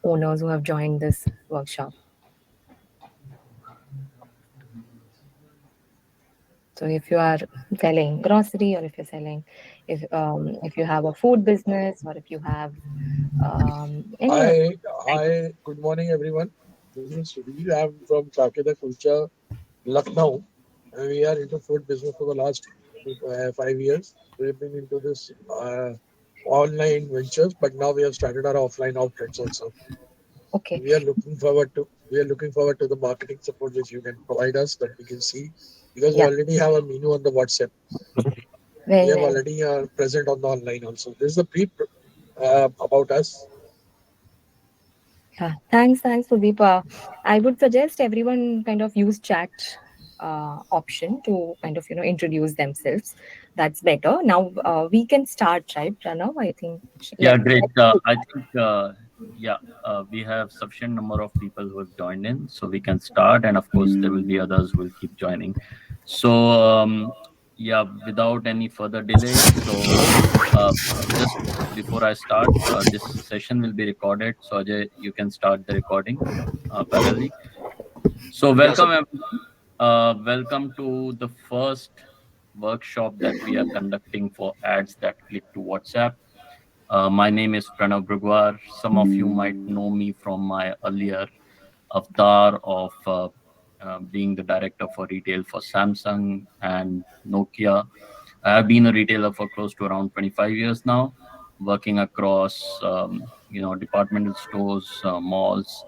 owners who have joined this workshop. So if you are selling grocery, or if you're selling, if you have a food business, or if you have any other Hi, type. hi, good morning, everyone. This is Sudhir. I'm from Kakeda Kulcha, Lucknow. And we are into food business for the last 5 years. We've been into this online ventures, but now we have started our offline outlets also. Okay, We are looking forward to the marketing support which you can provide us that we can see because we yeah, already have a menu on the WhatsApp. We very have nice. already present on the online also. This is a brief about us. Yeah, thanks, Sudeep. I would suggest everyone kind of use chat option to kind of introduce themselves. That's better. Now we can start, right, Pranav? I think Yeah, let great. let's do I that. think, yeah, we have sufficient number of people who have joined in, so we can start. And of course, there will be others who will keep joining. So, yeah, without any further delay, uh, just before I start, this session will be recorded. So, Ajay, you can start the recording parallelly. So, Yes, welcome everyone. Welcome to the first workshop that we are conducting for ads that click to WhatsApp. My name is Pranav Brugwar. Some of you might know me from my earlier avatar of being the director for retail for Samsung and Nokia. I have been a retailer for close to around 25 years now, working across departmental stores, malls,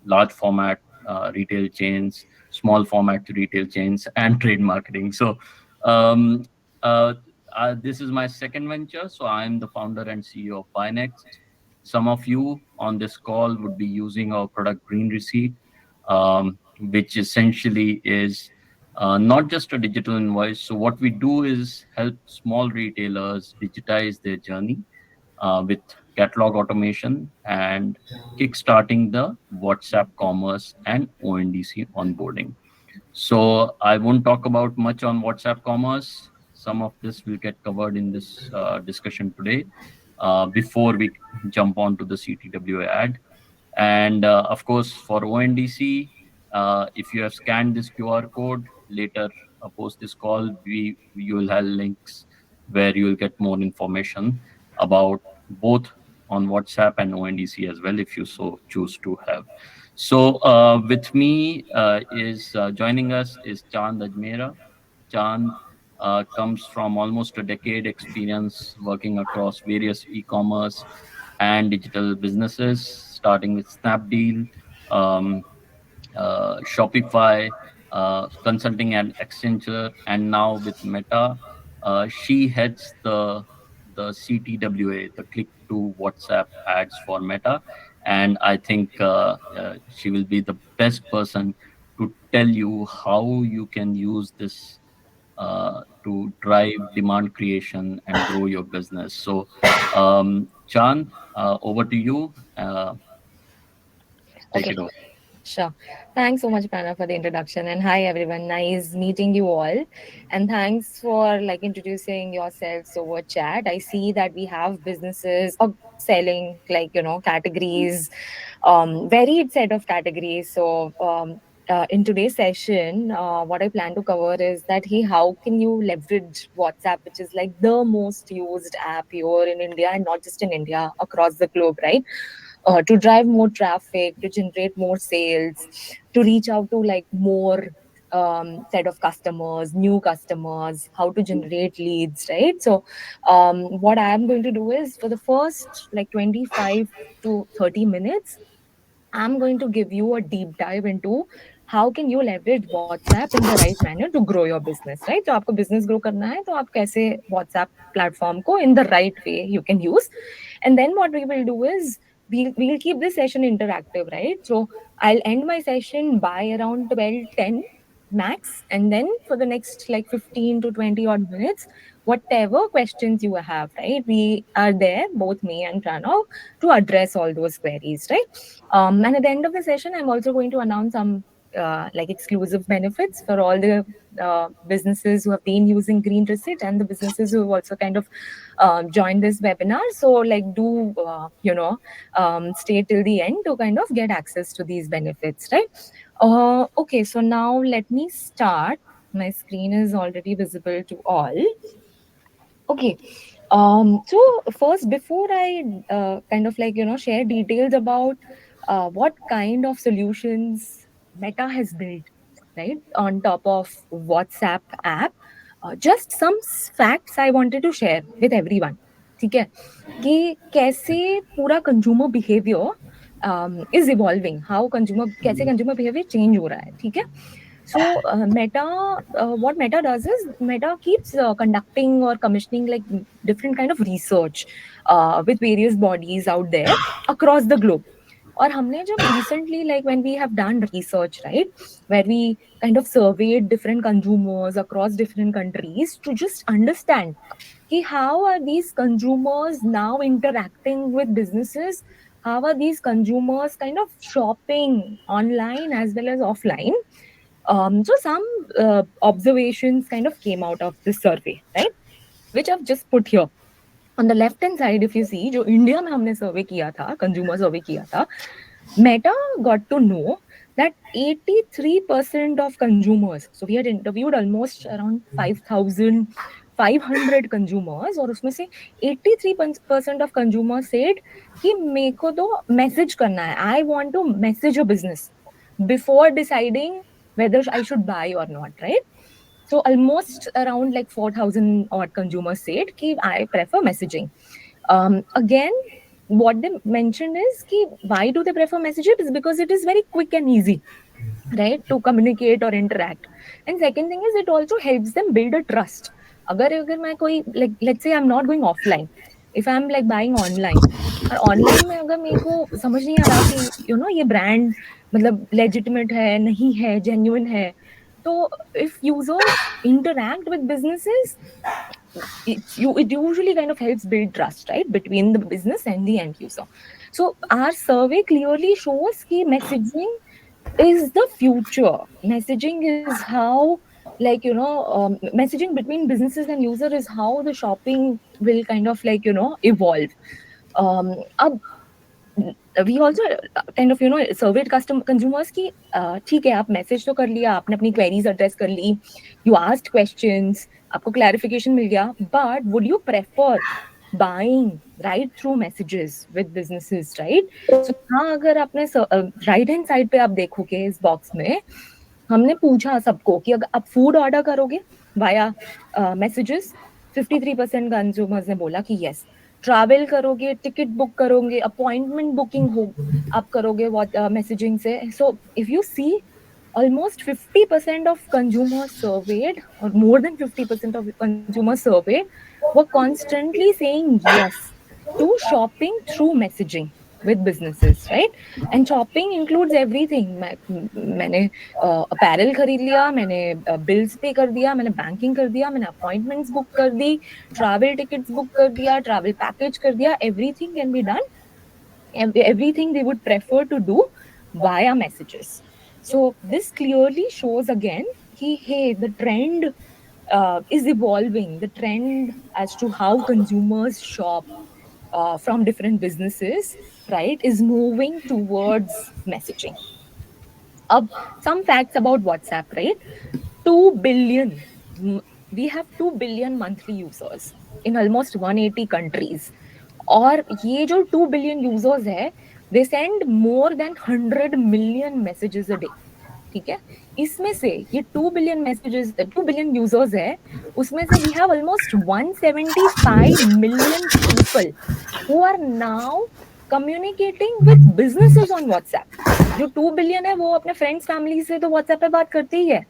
large format retail chains, small format retail chains, and trade marketing. So. Um, uh, this is my second venture. So I'm the founder and CEO of Binext. Some of you on this call would be using our product Green Receipt, which essentially is not just a digital invoice. So what we do is help small retailers digitize their journey with catalog automation and kickstarting the WhatsApp commerce and ONDC onboarding. So I won't talk about much on WhatsApp commerce. Some of this will get covered in this discussion today before we jump on to the CTWA ad. And of course, for ONDC, if you have scanned this QR code later, post this call, you will have links where you will get more information about both on WhatsApp and ONDC as well, if you so choose to have. So with me is joining us is Chand Ajmera. Chand comes from almost a decade experience working across various e-commerce and digital businesses, starting with Snapdeal, um, Shopify, consulting at Accenture, and now with Meta. She heads the CTWA, the click to WhatsApp ads for Meta, and I think she will be the best person to tell you how you can use this to drive demand creation and grow your business. So, Chan, over to you. Take Okay. it over. Sure. Thanks so much, Pranav, for the introduction. And hi, everyone. Nice meeting you all. And thanks for like introducing yourselves over chat. I see that we have businesses of selling like, categories, varied set of categories. So, in today's session, what I plan to cover is that, hey, how can you leverage WhatsApp, which is like the most used app here in India and not just in India, across the globe, right? To drive more traffic, to generate more sales, to reach out to like more set of customers, new customers, how to generate leads, right? So, what I am going to do is for the first like 25 to 30 minutes, I'm going to give you a deep dive into how can you leverage WhatsApp in the right manner to grow your business, right? तो आपको business grow करना है तो आप कैसे WhatsApp platform को in the right way you can use. And then what we will do is we'll keep this session interactive, right? So I'll end my session by around 12:10 max, and then for the next like 15 to 20 odd minutes, whatever questions you have, right? We are there, both me and Pranav, to address all those queries, right? And at the end of the session, I'm also going to announce some like exclusive benefits for all the businesses who have been using Green Receipt and the businesses who have also kind of joined this webinar. So, like, do stay till the end to kind of get access to these benefits, right? Okay, so now let me start. My screen is already visible to all. Okay. So first, before I kind of like share details about what kind of solutions Meta has built, right, on top of WhatsApp app, just some facts I wanted to share with everyone. ठीक है कि कैसे पूरा consumer behaviour is evolving, how consumer कैसे consumer behaviour change हो रहा है. ठीक है. So Meta, what Meta does is Meta keeps conducting or commissioning like different kind of research with various bodies out there across the globe. और हमने जब recently, like when we have done research, right, where we kind of surveyed different consumers across different countries to just understand कि how are these consumers now interacting with businesses, how are these consumers kind of shopping online as well as offline. So some observations kind of came out of this survey, right? Which I've just put here. On the left hand side, if you see, जो India में हमने सर्वे किया था, consumer सर्वे किया था, Meta got to know that 83% of consumers, so we had interviewed almost around 5,500 consumers, और उसमें से 83% of consumers said कि मेरे को तो मैसेज करना है, I want to message a business before deciding whether I should buy or not, right? So almost around like 4,000 odd consumers said कि I prefer messaging. Again, what they mentioned is कि why do they prefer messaging? Is because it is very quick and easy, right, to communicate or interact. And second thing is it also helps them build a trust. अगर मैं कोई, like let's say I'm not going offline, if I'm like buying online, और online में अगर मेरे को समझ नहीं आ रहा कि ये ब्रांड मतलब लेजिटिमेट है नहीं है, जेन्युइन है, तो if users interact with businesses, it usually kind of helps build trust, right, between the business and the end user. So our survey clearly shows that messaging is the future. Messaging is how, like messaging between businesses and user is how the shopping will kind of like evolve. अब we also kind of surveyed custom consumers की ठीक है, आप message तो कर लिया, आपने अपनी क्वेरीज एड्रेस कर ली, यू आस्क्ड क्वेश्चंस, आपको क्लैरिफिकेशन मिल गया, but would you prefer buying right through messages with businesses, right? So हाँ, अगर आपने राइट हैंड साइड पे आप देखोगे इस बॉक्स में, हमने पूछा सबको कि अगर आप फूड ऑर्डर करोगे वाया मैसेजेस, 53% कंज्यूमर्स ने बोला कि यस. ट्रैवल करोगे, टिकट बुक करोगे, अपॉइंटमेंट बुकिंग हो आप करोगे मैसेजिंग से. So if you see, almost 50% of consumers surveyed, or more than 50% of consumers surveyed, were constantly saying yes to shopping through messaging with businesses, right? And shopping includes everything. मैंने apparel खरीद लिया, मैंने bills pay कर दिया, मैंने banking कर दिया, मैंने appointments book कर दी, travel tickets book कर दिया, travel package कर दिया. Everything can be done. Everything they would prefer to do via messages. So this clearly shows again कि hey, the trend is evolving. The trend as to how consumers shop from different businesses, right, is moving towards messaging. Some facts about WhatsApp, right? 2 billion. We have 2 billion monthly users in almost 180 countries. और ये जो 2 billion users है, they send more than 100 million messages a day. ठीक है, इसमें से ये 2 billion messages, 2 billion users है, उसमें से we have almost 175 million people who are now communicating with businesses on WhatsApp. जो 2 billion है वो अपने friends family से तो WhatsApp पे बात करते ही है,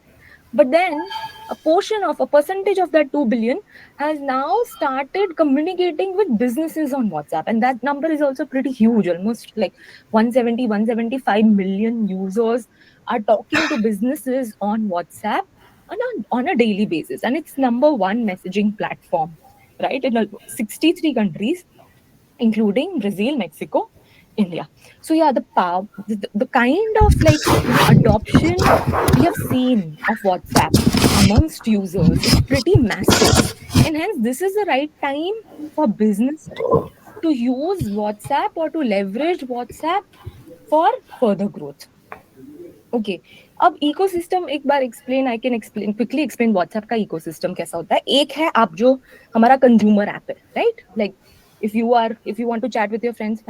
but then a percentage of that 2 billion has now started communicating with businesses on WhatsApp, and that number is also pretty huge. Almost like 175 million users are talking to businesses on WhatsApp on a daily basis, and it's number one messaging platform, right, in 63 countries, including Brazil, Mexico, India. So yeah, the power, the kind of like adoption we have seen of WhatsApp amongst users is pretty massive, and hence this is the right time for businesses to use WhatsApp or to leverage WhatsApp for further growth. ओके, अब ecosystem एक बार explain, I can explain quickly explain WhatsApp का ecosystem कैसा होता है. एक है आप जो हमारा कंज्यूमर ऐप है, right? Like if you want to chat with your friends,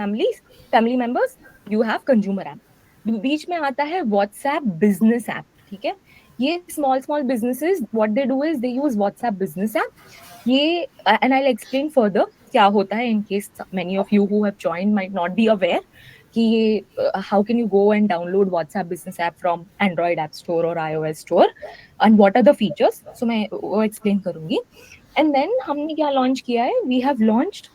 family members, you have consumer app. बीच में आता है व्हाट्सएप बिजनेस ऐप. ठीक है, ये small small businesses what they do is they use WhatsApp business app. ये and I will explain further क्या होता है in case many of you who have joined might not be aware कि ये how can you go and download WhatsApp business app from android app store और iOS store and what are the features. So मैं वो explain करूंगी. And then हमने क्या launch किया है, we have launched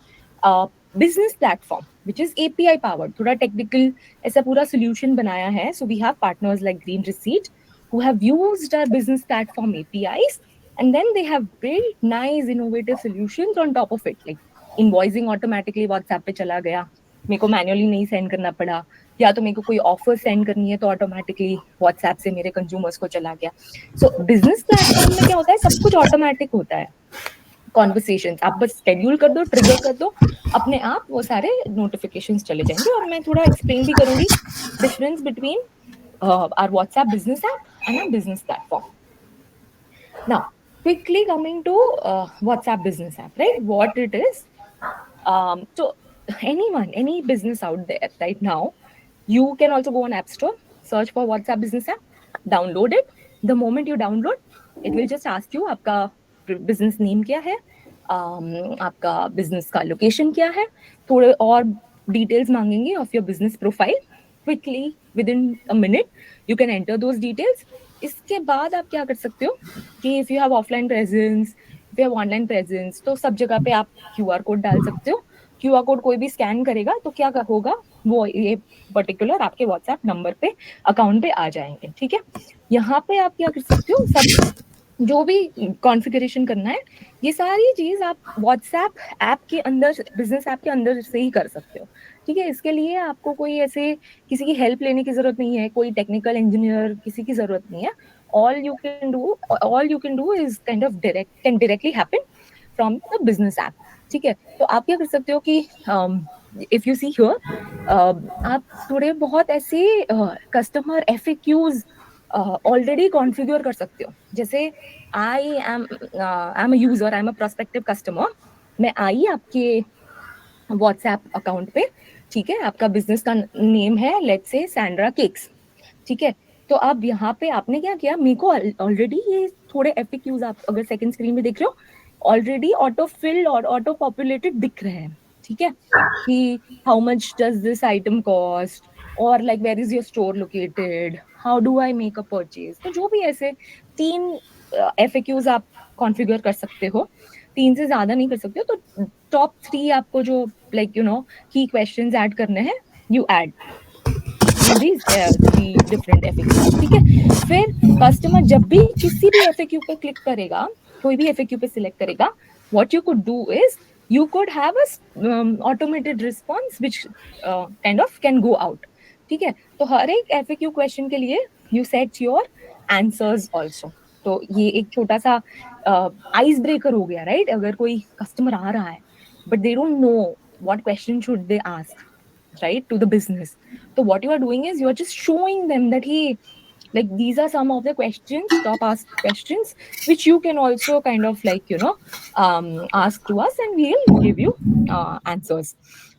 business platform which is API powered. थोड़ा technical ऐसा पूरा सोल्यूशन बनाया है. So we have partners like green receipt who have used our business platform APIs, and then they have built nice innovative solutions on top of it, like invoicing automatically WhatsApp पे चला गया, मेरे को manually नहीं send करना पड़ा, या तो मेरे को कोई ऑफर सेंड करनी है तो ऑटोमेटिकली WhatsApp से मेरे कंज्यूमर्स को चला गया. सो बिजनेस प्लेटफॉर्म में क्या होता है, सब कुछ ऑटोमेटिक होता है. कॉन्वर्सेशन आप बस शेड्यूल कर दो, ट्रिगर कर दो, अपने आप वो सारे नोटिफिकेशंस चले जाएंगे. और मैं थोड़ा एक्सप्लेन भी करूंगी difference between our WhatsApp business app and a business platform. Now, quickly coming to WhatsApp business app, right? What it is. So anyone, any business out there right now, you can also go on App Store, search for WhatsApp business app, download it. The moment you download, it will just ask you आपका business name क्या है, आपका business का location क्या है, थोड़े और details मांगेंगे of your business profile. Quickly within a minute you can enter those details. इसके बाद आप क्या कर सकते हो कि if you have offline presence, if you have online presence, तो सब जगह पे आप QR कोड डाल सकते हो. QR कोड कोई भी स्कैन करेगा तो क्या होगा, वो ये पर्टिकुलर आपके WhatsApp नंबर पे, अकाउंट पे आ जाएंगे. ठीक है, यहाँ पे आप क्या कर सकते हो, सब जो भी कॉन्फ़िगरेशन करना है, ये सारी चीज आप WhatsApp ऐप के अंदर, बिजनेस ऐप के अंदर से ही कर सकते हो. ठीक है, इसके लिए आपको कोई ऐसे किसी की हेल्प लेने की जरूरत नहीं है, कोई टेक्निकल इंजीनियर किसी की जरूरत नहीं है. All you can do is kind of can directly happen from the business app. ठीक है, तो आप क्या कर सकते हो कि इफ यू सी हियर, आप थोड़े बहुत ऐसे कस्टमर FAQs ऑलरेडी कॉन्फ़िगर कर सकते हो. जैसे I am a user, I am a prospective customer, मैं आई आपके WhatsApp अकाउंट पे. ठीक है, आपका बिजनेस का नेम है लेट्स से सैंड्रा केक्स. ठीक है, तो अब यहाँ पे आपने क्या किया, मेरे को ऑलरेडी ये थोड़े FAQs आप अगर सेकंड स्क्रीन में देख रहे हो, ऑलरेडी ऑटो फिल और ऑटो पॉपुलेटेड दिख रहे हैं. ठीक है, कि how much does this item cost, और like where is your store located, how do I make a purchase. तो जो भी ऐसे 3 FAQs आप कॉन्फ़िगर कर सकते हो, 3 से ज्यादा नहीं कर सकते हो. तो टॉप 3 आपको जो लाइक की क्वेश्चंस ऐड करने हैं, you add these 3 different FAQs. ठीक है, फिर कस्टमर जब भी किसी भी FAQ पे क्लिक करेगा, कोई भी FAQ पे सिलेक्ट करेगा, what you could do is you could have a automated response which kind of can go out. ठीक है, तो हर एक FAQ क्वेश्चन के लिए you set your answers also. तो ये एक छोटा सा आइस ब्रेकर हो गया, राइट? अगर कोई कस्टमर आ रहा है but they don't know what question should they ask, right, to the business. So what you are doing is you are just showing them that hey, like these are some of the questions, top asked questions, which you can also kind of like ask to us and we'll give you answers.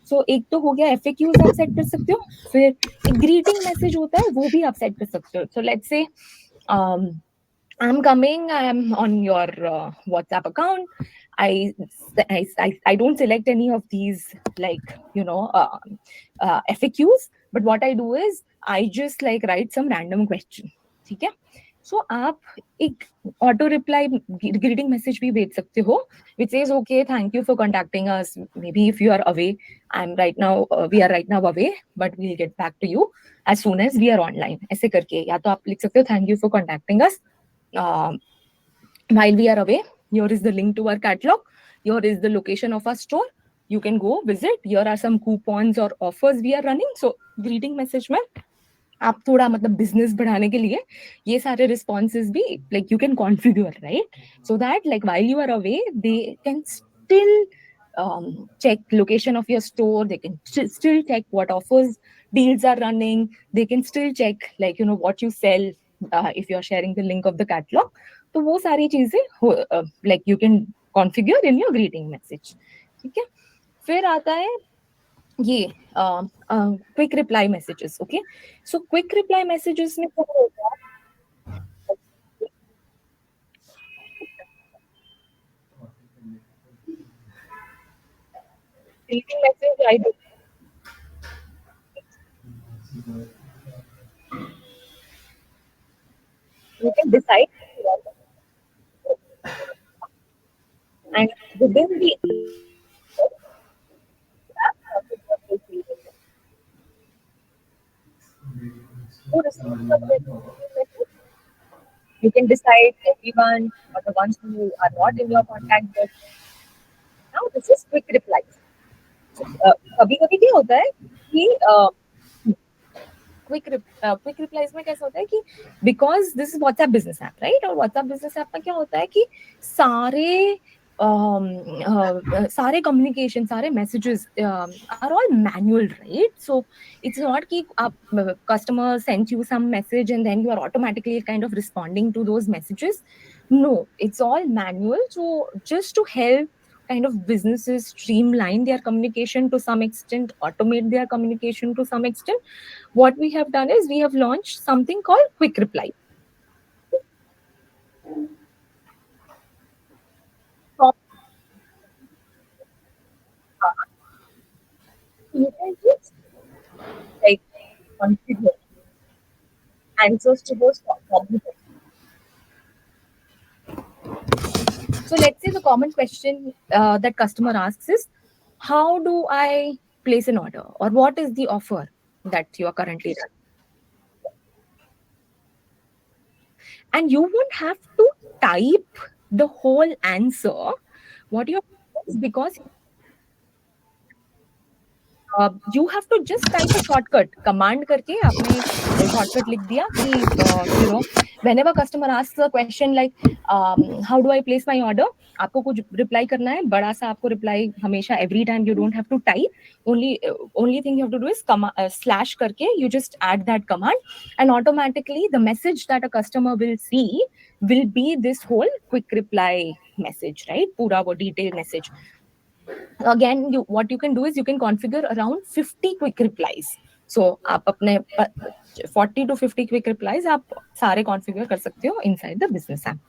So एक तो हो गया FAQs आप set कर सकते हो. फिर एक ग्रीटिंग मैसेज होता है, वो भी आप सेट कर सकते हो. So let's say I'm coming, I'm on your WhatsApp account. I don't select any of these like FAQs, but what I do is I just like write some random question. ठीक है, so आप एक auto reply greeting message भी भेज सकते हो which says okay, thank you for contacting us. Maybe if you are away, we are right now away, but we'll get back to you as soon as we are online. ऐसे करके या तो आप लिख सकते हो thank you for contacting us while we are away. Here is the link to our catalog. Here is the location of our store. you can go visit. Here are some coupons or offers we are running. So greeting message में आप थोड़ा मतलब business बढ़ाने के लिए ये सारे responses भी like you can configure, right? So that like while you are away they can still check location of your store, they can still check what offers deals are running, they can still check like you know what you sell, if you are sharing the link of the catalog. तो वो सारी चीजें like you can configure in your greeting message. ठीक है, फिर आता है ये quick reply messages. Okay, so quick reply messages में क्या होगा, greeting message I do. You can decide and within the who receives the message, you can decide everyone or the ones who are not in your contact list. Now this is quick replies. So, कभी कभी क्या होता है कि quick replies में कैसा होता है कि because this is WhatsApp business app, right? और व्हाट्सएप बिजनेस ऐप में क्या होता है कि सारे कम्युनिकेशन, सारे messages are all manual, right? So it's not कि आप customer send you some message and then you are automatically kind of responding to those messages. No, it's all manual. So just to help kind of businesses streamline their communication to some extent, automate their communication to some extent, what we have done is we have launched something called quick reply. You can just like configure answers to those problems. So let's say the common question that customer asks is, how do I place an order, or what is the offer that you are currently running? And you won't have to type the whole answer. What you is because you have to just type a shortcut command करके आपने shortcut लिख दिया कि you know whenever customer asks a question like how do I place my order, आपको कुछ reply करना है, बड़ा सा आपको reply हमेशा every time you don't have to type. Only thing you have to do is slash करके you just add that command and automatically the message that a customer will see will be this whole quick reply message, right? पूरा वो detailed message. Again, what you can do is you can configure around 50 quick replies. So आप अपने 40 to 50 quick replies आप सारे configure कर सकते हो inside the business app.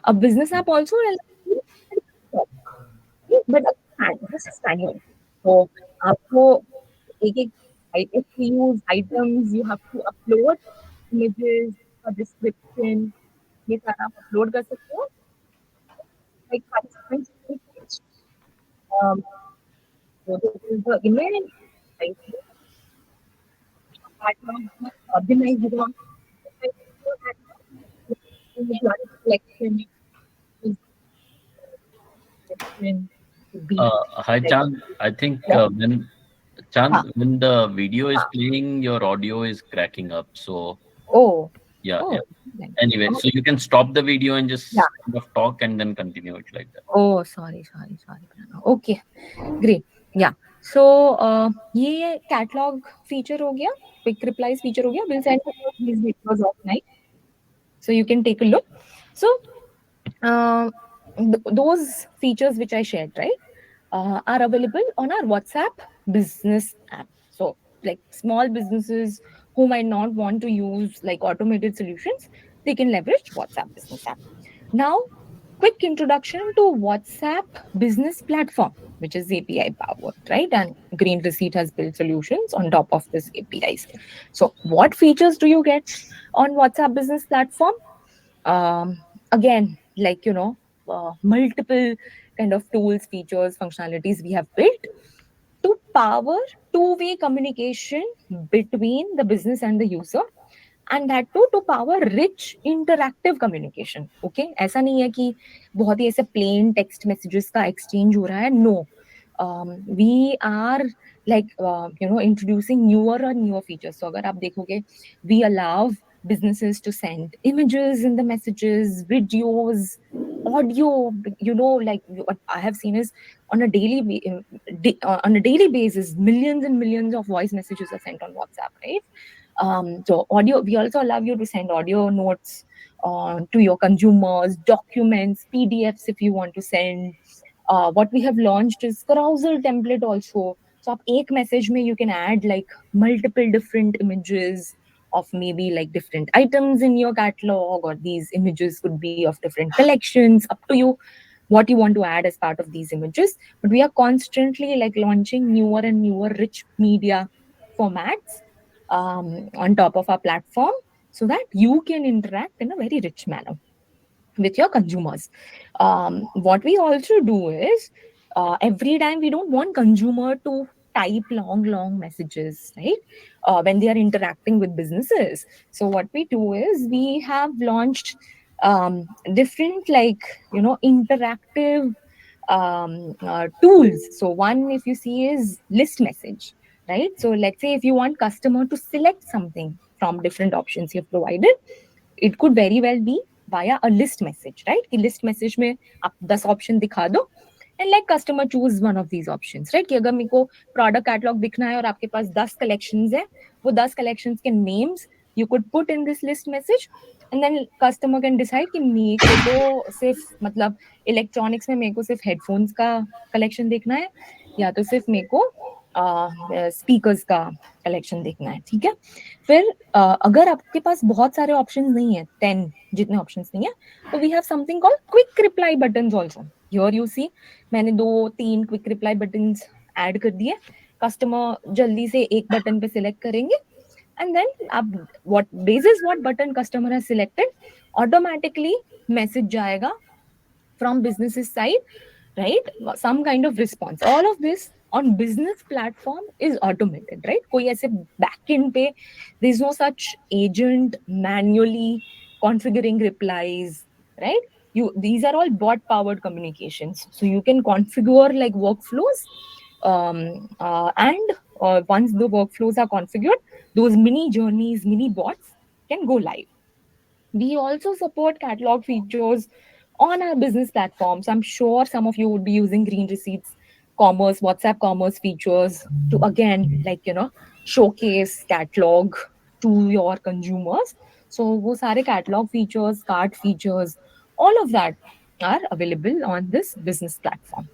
A business app also, but this is manual. So आपको एक SKUs, items, you have to upload images, a description, ये सारा आप upload कर सकते हो. Like participants, so this is the image. Organize it on collection. Hi, Chand. I think when Chand, when the video is playing, your audio is cracking up. So Oh. yeah, Oh. yeah. Anyway, so you can stop the video and just kind of talk and then continue it like that. Oh, sorry. Okay, great. Yeah. So ये catalog feature हो गया, quick replies feature हो गया. We'll send you these videos offline, so you can take a look. So those features which I shared, right, are available on our WhatsApp business app. So like small businesses who might not want to use like automated solutions, they can leverage WhatsApp business app. Now, quick introduction to WhatsApp business platform, which is API powered, right? And Green Receipt has built solutions on top of this APIs. So what features do you get on WhatsApp business platform? Again, like, you know, multiple kind of tools, features, functionalities we have built to power two-way communication between the business and the user, and that too to power rich interactive communication. Okay, ऐसा नहीं है कि बहुत ही ऐसे plain text messages का exchange हो रहा है. No, we are like introducing newer and newer features. So agar aap dekhoge, we allow businesses to send images in the messages, videos, audio. Like what I have seen is on a on a daily basis, millions and millions of voice messages are sent on WhatsApp, right? So audio, we also allow you to send audio notes to your consumers, documents, PDFs if you want to send. What we have launched is carousel template also. So आप एक message में you can add like multiple different images of maybe like different items in your catalog, or these images could be of different collections, up to you what you want to add as part of these images. But we are constantly like launching newer and newer rich media formats on top of our platform, so that you can interact in a very rich manner with your consumers. What we also do is, every time we don't want consumer to type long messages, right? When they are interacting with businesses. So what we do is we have launched different like interactive tools. So one, if you see, is list message, right? So let's say if you want customer to select something from different options you've provided, it could very well be via a list message, right? कि list message में आप 10 option दिखा दो and let customer choose one of these options, right? कि अगर मेरे को product catalog दिखना है और आपके पास 10 collections है, वो 10 collections के names you could put in this list message, and then customer can decide कि मेरे को तो सिर्फ मतलब electronics में मेरे को सिर्फ headphones का collection देखना है, या तो सिर्फ मेरे को स्पीकर्स का कलेक्शन देखना है, ठीक है? फिर अगर आपके पास बहुत सारे ऑप्शंस नहीं है, 10 जितने ऑप्शंस नहीं है, तो we have something called quick reply buttons also. Here you see, मैंने 2-3 क्विक रिप्लाई बटन्स ऐड कर दिए। कस्टमर जल्दी से एक बटन पे सिलेक्ट करेंगे, एंड देन आप what basis what button customer has selected, automatically message जाएगा from business's side, right? Some kind of response. All of this on business platform is automated, right? कोई ऐसे backend पे there is no such agent manually configuring replies, right? These are all bot powered communications, so you can configure like workflows, and once the workflows are configured, those mini journeys, mini bots can go live. We also support catalog features on our business platforms. I'm sure some of you would be using Green Receipts commerce, WhatsApp commerce features to again, like, showcase catalog to your consumers. So, wo sare catalog features, cart features, all of that are available on this business platform.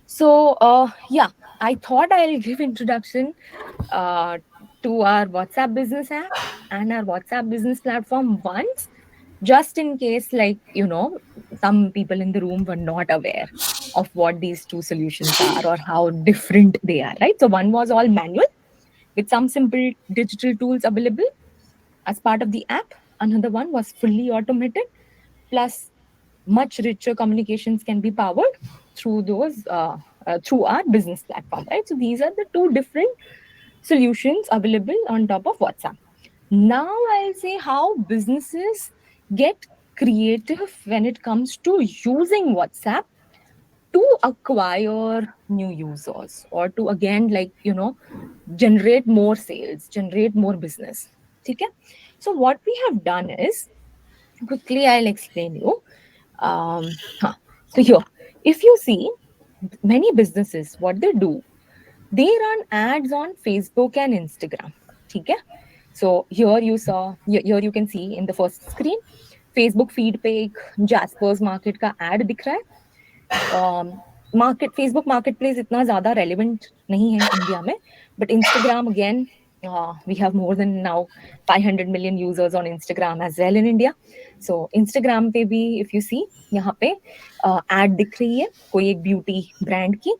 So, yeah, I thought I'll give introduction uh, to our WhatsApp business app and our WhatsApp business platform once, just in case, like, some people in the room were not aware of what these two solutions are or how different they are, right? So, one was all manual with some simple digital tools available as part of the app. Another one was fully automated, plus much richer communications can be powered through those through our business platform, right? So these are the two different solutions available on top of WhatsApp. Now I'll say how businesses get creative when it comes to using WhatsApp to acquire new users, or to again, like, generate more sales, generate more business. Okay? So what we have done is, quickly I'll explain you. Huh. So here, if you see, many businesses, what they do, they run ads on Facebook and Instagram. Okay? So here you saw, here you can see in the first screen, Facebook feed पे एक Jaspers Market का ad दिख रहा है. Market, Facebook Marketplace इतना ज़्यादा relevant नहीं है इंडिया में, but Instagram again, we have more than now 500 million users on Instagram as well in India. So Instagram पे भी, if you see, यहाँ पे ad दिख रही है कोई एक beauty brand की.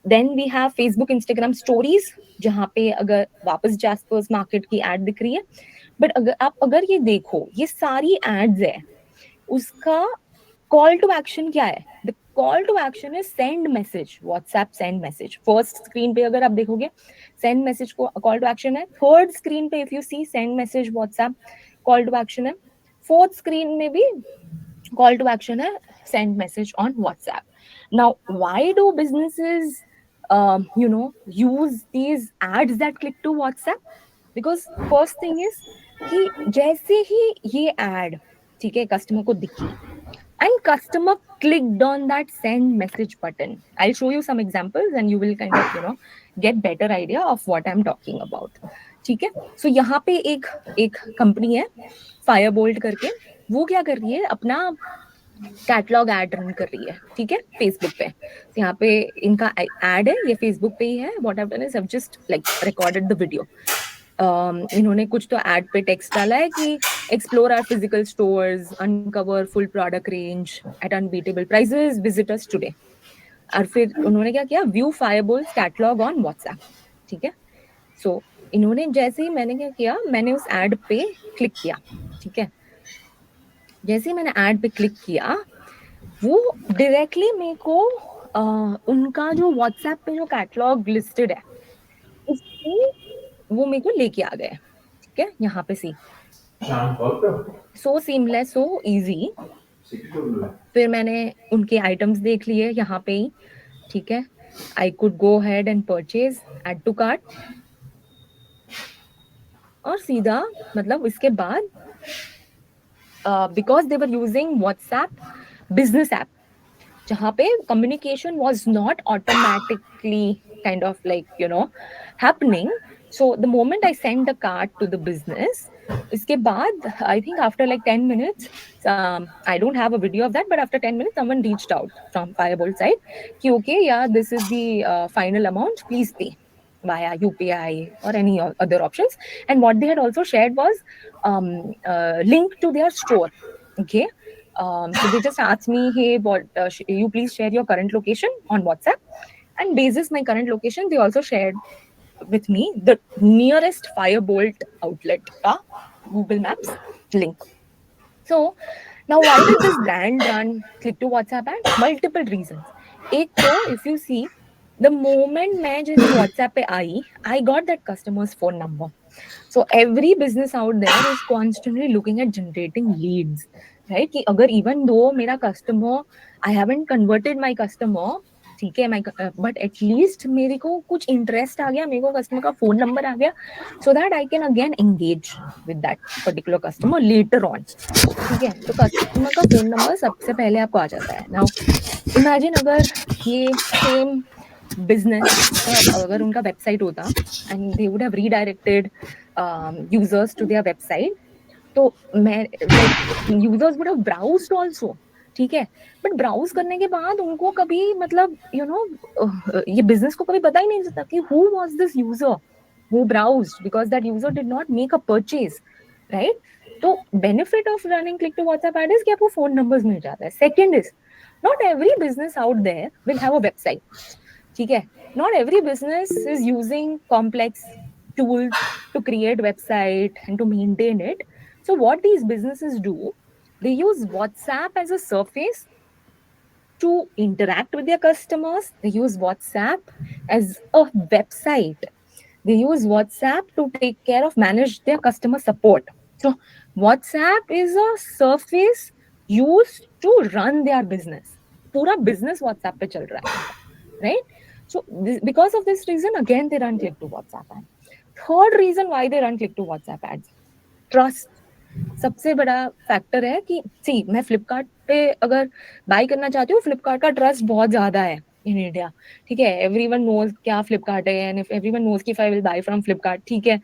Then we have Facebook Instagram stories, जहाँ पे अगर वापस Jaspers Market की ad दिख रही है. But अगर ये देखो, ये सारी ads है, उसका call to action क्या है? The call to action is send message, WhatsApp send message. First screen पे अगर आप देखोगे, send message को call to action है. Third screen पे if you see, send message WhatsApp call to action है. Fourth screen में भी call to action है, send message on WhatsApp. Now, why do businesses, use these ads that click to WhatsApp? Because first thing is कि जैसे ही ये ad, ठीक है, customer को दिखी and customer clicked on that send message button. I'll show you some examples and you will kind of get better idea of what I'm talking about. ठीक है, so यहाँ पे एक एक कंपनी है Firebolt करके, वो क्या कर रही है, अपना कैटलॉग एड रन कर रही है, ठीक है, फेसबुक पे. तो यहाँ पे इनका एड है, ये फेसबुक पे ही है. What have done is I just like recorded the video. इन्होंने कुछ तो एड पे टेक्स्ट डाला है कि explore our physical stores, uncover full product range at unbeatable prices, visit us today. और फिर उन्होंने क्या किया, view Fireboltt catalogue on WhatsApp. ठीक है, सो इन्होंने जैसे ही मैंने क्या किया, मैंने उस एड पे क्लिक किया. ठीक है, जैसे ही मैंने एड पे क्लिक किया, वो डायरेक्टली मेरे को उनका जो व्हाट्सएप पे जो कैटलॉग लिस्टेड है उसको वो मेरे को लेके आ गए. ठीक है, यहाँ पे सी सो सीमलेस, सो इजी. फिर मैंने उनके आइटम्स देख लिए यहाँ पे ही. ठीक है, I could go ahead and purchase, add to cart, और सीधा मतलब इसके बाद because they were using WhatsApp business app, जहाँ पे communication was not automatically kind of like happening. So the moment I sent the card to the business, इसके बाद I think after like 10 minutes, I don't have a video of that, but after 10 minutes someone reached out from Firebolt side कि okay, yeah, this is the final amount, please pay via UPI or any other options. And what they had also shared was link to their store. Okay, so they just asked me, hey, what you please share your current location on WhatsApp, and basis my current location, they also shared with me the nearest Firebolt outlet ka Google Maps link. So now, why did this brand run click to WhatsApp ad? Multiple reasons. एक तो if you see, the moment मैं जैसे WhatsApp पे आई, I got that customer's phone number. So every business out there is constantly looking at generating leads, right? कि अगर even though मेरा customer, I haven't converted my customer, ठीक है, but at least मेरे को कुछ interest आ गया, मेरे को customer का phone number आ गया, so that I can again engage with that particular customer later on. ठीक है, तो customer का phone number सबसे पहले आपको आ जाता है. Now imagine अगर ये same business अगर उनका वेबसाइट होता and they would have redirected users to their website, तो मैं like users would have browsed also. ठीक है, बट ब्राउज करने के बाद उनको कभी मतलब ये बिजनेस को कभी पता ही नहीं चलता कि who was this user who browsed, because that user did not make a purchase, right? तो benefit of running click to WhatsApp ad is कि आपको फोन नंबर्स मिल जाता है. Second is, not every business out there will have a website. ठीक है, not every business is using complex tools to create website and to maintain it. So what these businesses do, they use WhatsApp as a surface to interact with their customers. They use WhatsApp as a website. They use WhatsApp to take care of manage their customer support. So WhatsApp is a surface used to run their business. पूरा business WhatsApp पे चल रहा है, right? So because of this reason, again they run click to WhatsApp ad. Third reason why they run click to WhatsApp ads, trust. सबसे बड़ा factor है कि सी मैं फ्लिपकार्ट पे अगर बाय करना चाहती हूँ, फ्लिपकार्ट का ट्रस्ट बहुत ज्यादा है इन इंडिया. ठीक है, एवरीवन नोज क्या फ्लिपकार्ट है, एंड इफ एवरीवन नोज कि if I will buy from Flipkart, ठीक है,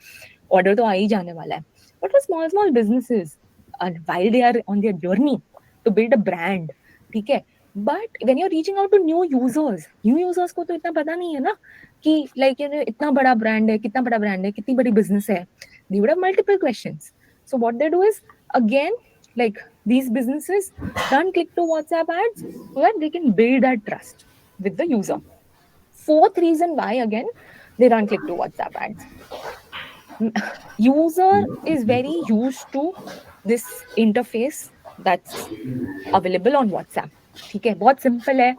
ऑर्डर तो आ ही जाने वाला है. But for small small businesses, while they are on their journey to build a brand, ठीक है, but when you are reaching out to new users को तो इतना पता नहीं है ना कि लाइक इतना बड़ा ब्रांड है, कितना बड़ा ब्रांड है, कितनी बड़ी बिजनेस है. They would have multiple questions. So what they do is, again, like these businesses run click to WhatsApp ads so that they can build that trust with the user. Fourth reason why, again, they run click to WhatsApp ads. User is very used to this interface that's available on WhatsApp. ठीक है, बहुत simple है,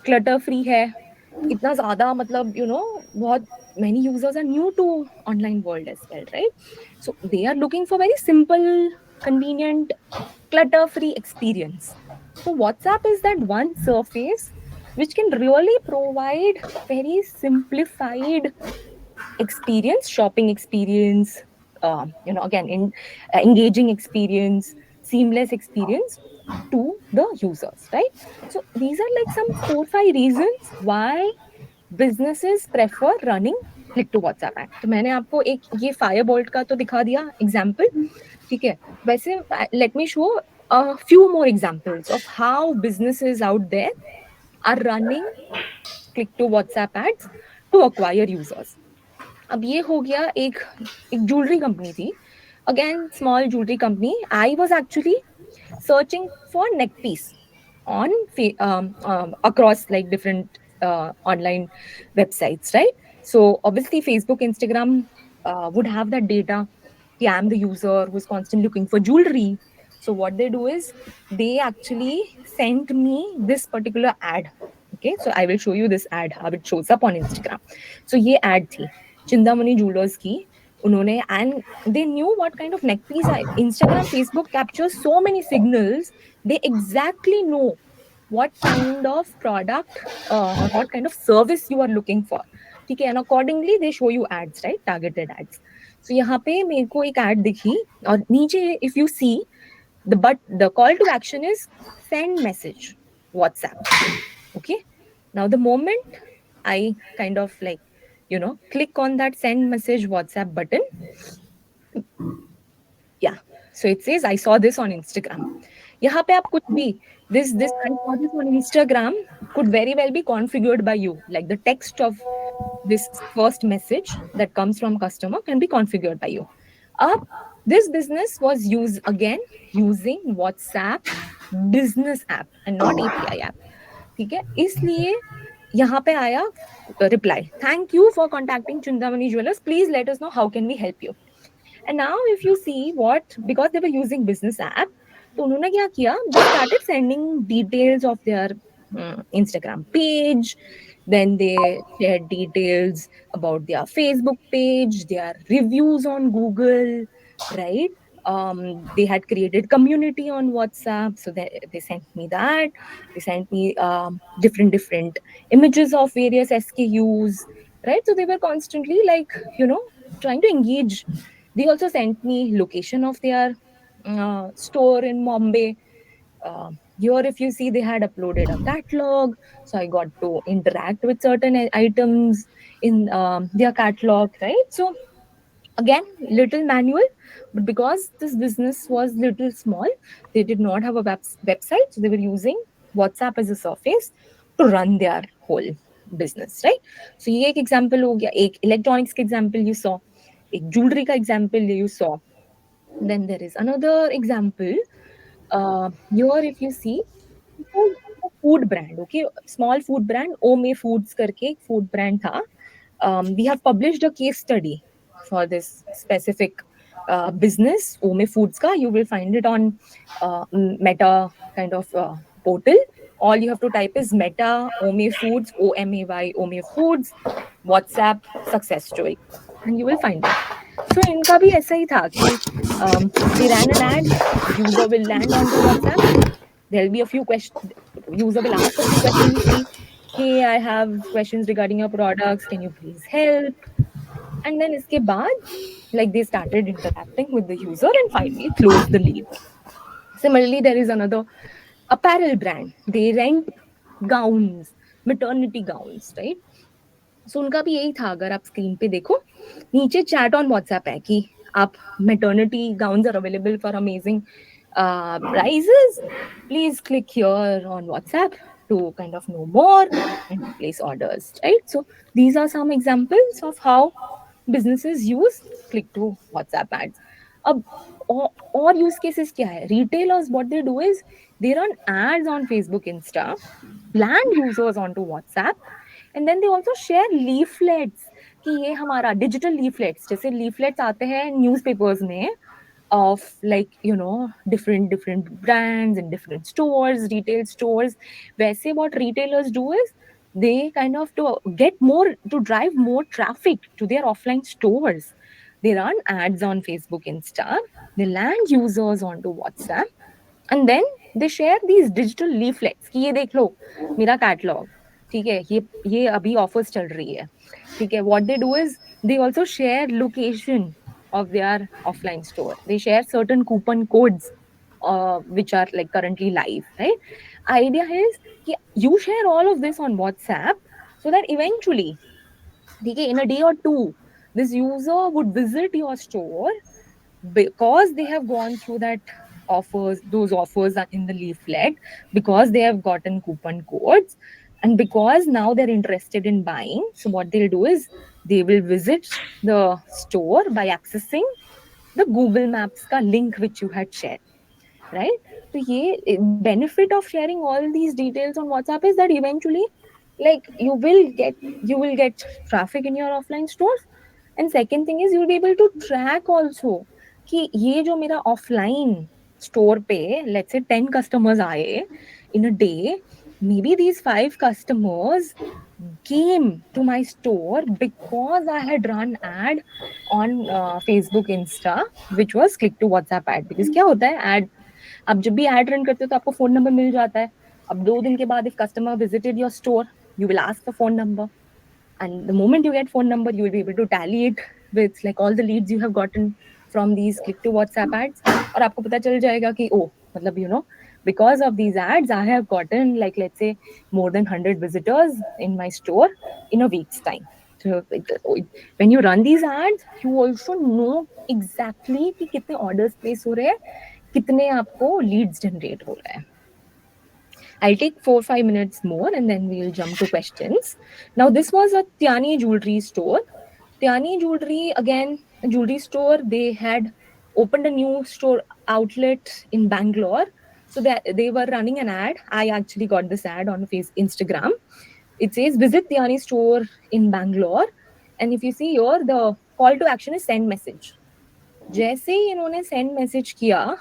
clutter free है, इतना ज्यादा मतलब बहुत many users are new to online world as well, right? So they are looking for very simple, convenient, clutter free experience. So WhatsApp is that one surface which can really provide very simplified experience, shopping experience, again, engaging experience, seamless experience to the users, right? So these are like some 4 5 reasons why businesses prefer running click to WhatsApp ad. तो मैंने आपको एक ये Fire Boltt का तो दिखा दिया example, ठीक है. वैसे let me show a few more examples of how businesses out there are running click to WhatsApp ads to acquire users. अब ये हो गया एक एक ज्वेलरी कंपनी थी, again small jewellery company. I was actually searching for neck piece on across like different online websites, right? So obviously Facebook, Instagram would have that data. Yeah, I'm the user who's constantly looking for jewelry. So what they do is they actually sent me this particular ad. Okay, so I will show you this ad how it shows up on Instagram. So ये ad थी Chintamani jewellers की. उन्होंने and they knew what kind of neck piece. Instagram, Facebook capture so many signals. They exactly know what kind of product or what kind of service you are looking for, ठीक है. and accordingly they show you ads, right? Targeted ads. so यहाँ पे मेरे को एक ad दिखी और नीचे if you see the call to action is send message WhatsApp. Okay, now the moment I kind of like click on that send message WhatsApp button, yeah, so it says I saw this on Instagram. यहाँ पे आप कुछ भी this I saw this on Instagram could very well be configured by you, like the text of this first message that comes from customer can be configured by you. This business was using WhatsApp business app and not API app, ठीक है. इसलिए यहाँ पे आया reply, thank you for contacting Chundamani Jewelers, please let us know how can we help you. And now if you see what, because they were using business app, तो उन्होंने क्या किया, they started sending details of their Instagram page, then they shared details about their Facebook page, their reviews on Google, right? They had created community on WhatsApp, so they sent me that. They sent me different images of various SKUs, right? So they were constantly like trying to engage. They also sent me location of their store in Mumbai. Here, if you see, they had uploaded a catalog, so I got to interact with certain items in their catalog, right? So again, little manual, but because this business was little small, they did not have a website, so they were using WhatsApp as a surface to run their whole business, right? So ये एक example हो गया, एक electronics का example you saw, एक jewelry का example you saw. Then there is another example. Here if you see, food brand, okay, small food brand, Ome Foods करके एक food brand था. We have published a case study for this specific business, Ome Foods ka. You will find it on Meta kind of portal. All you have to type is Meta Ome Foods, OMAY Ome Foods, WhatsApp success story, and you will find it. So इनका भी ऐसा ही था कि they ran an ad, user will land onto WhatsApp, there'll be a few questions, user will ask a few questions, see, hey, I have questions regarding your products, can you please help? And then iske baad, like they started interacting with the user and finally closed the lead. Similarly, there is another apparel brand. They rent gowns, maternity gowns, right? So उनका भी यही था, अगर आप screen पे देखो नीचे chat on WhatsApp है कि आप maternity gowns are available for amazing prices. Please click here on WhatsApp to kind of know more and place orders, right? So these are some examples of how businesses use click to WhatsApp ads. अब और use cases क्या है? Retailers, what they do is they run ads on Facebook, Insta, land users onto WhatsApp, and then they also share leaflets कि ये हमारा digital leaflets, जैसे leaflets आते हैं newspapers में of like different brands and different stores, retail stores. वैसे what retailers do is they kind of to drive more traffic to their offline stores. They run ads on Facebook, Insta, they land users onto WhatsApp, and then they share these digital leaflets कि ये देख लो मेरा catalog, ठीक है, ये अभी offers चल रही है, ठीक है. What they do is they also share location of their offline store. They share certain coupon codes which are like currently live, right? Idea is कि you share all of this on WhatsApp so that eventually, okay, in a day or two, this user would visit your store because they have gone through that offers, those offers are in the leaflet, because they have gotten coupon codes, and because now they're interested in buying. So what they'll do is they will visit the store by accessing the Google Maps ka link which you had shared, right? So ye benefit of sharing all these details on WhatsApp is that eventually, like, you will get traffic in your offline stores. And second thing is you'll be able to track also कि ये जो मेरा offline store पे let's say 10 customers आए in a day, maybe these 5 customers came to my store because I had run ad on Facebook Insta which was click to WhatsApp ad. Because क्या होता है ad, आप जब भी ad run करते हो तो आपको phone number मिल जाता है. अब 2 दिन के बाद if customer visited your store, you will ask the phone number, and the moment you get phone number you will be able to tally it with like all the leads you have gotten from these click to WhatsApp ads. और आपको पता चल जाएगा कि oh, मतलब because of these ads I have gotten like let's say more than 100 visitors in my store in a week's time. So when you run these ads you also know exactly कि कितने orders place हो रहे हैं, कितने आपको leads generate हो रहे हैं. I'll take 4-5 minutes more and then we'll jump to questions. Now, this was a Tiani jewelry store. Tiani jewelry, again, a jewelry store. They had opened a new store outlet in Bangalore. So they were running an ad. I actually got this ad on Instagram. It says visit Tiani store in Bangalore. And if you see here, the call to action is send message. जैसे ही इन्होंने send message किया,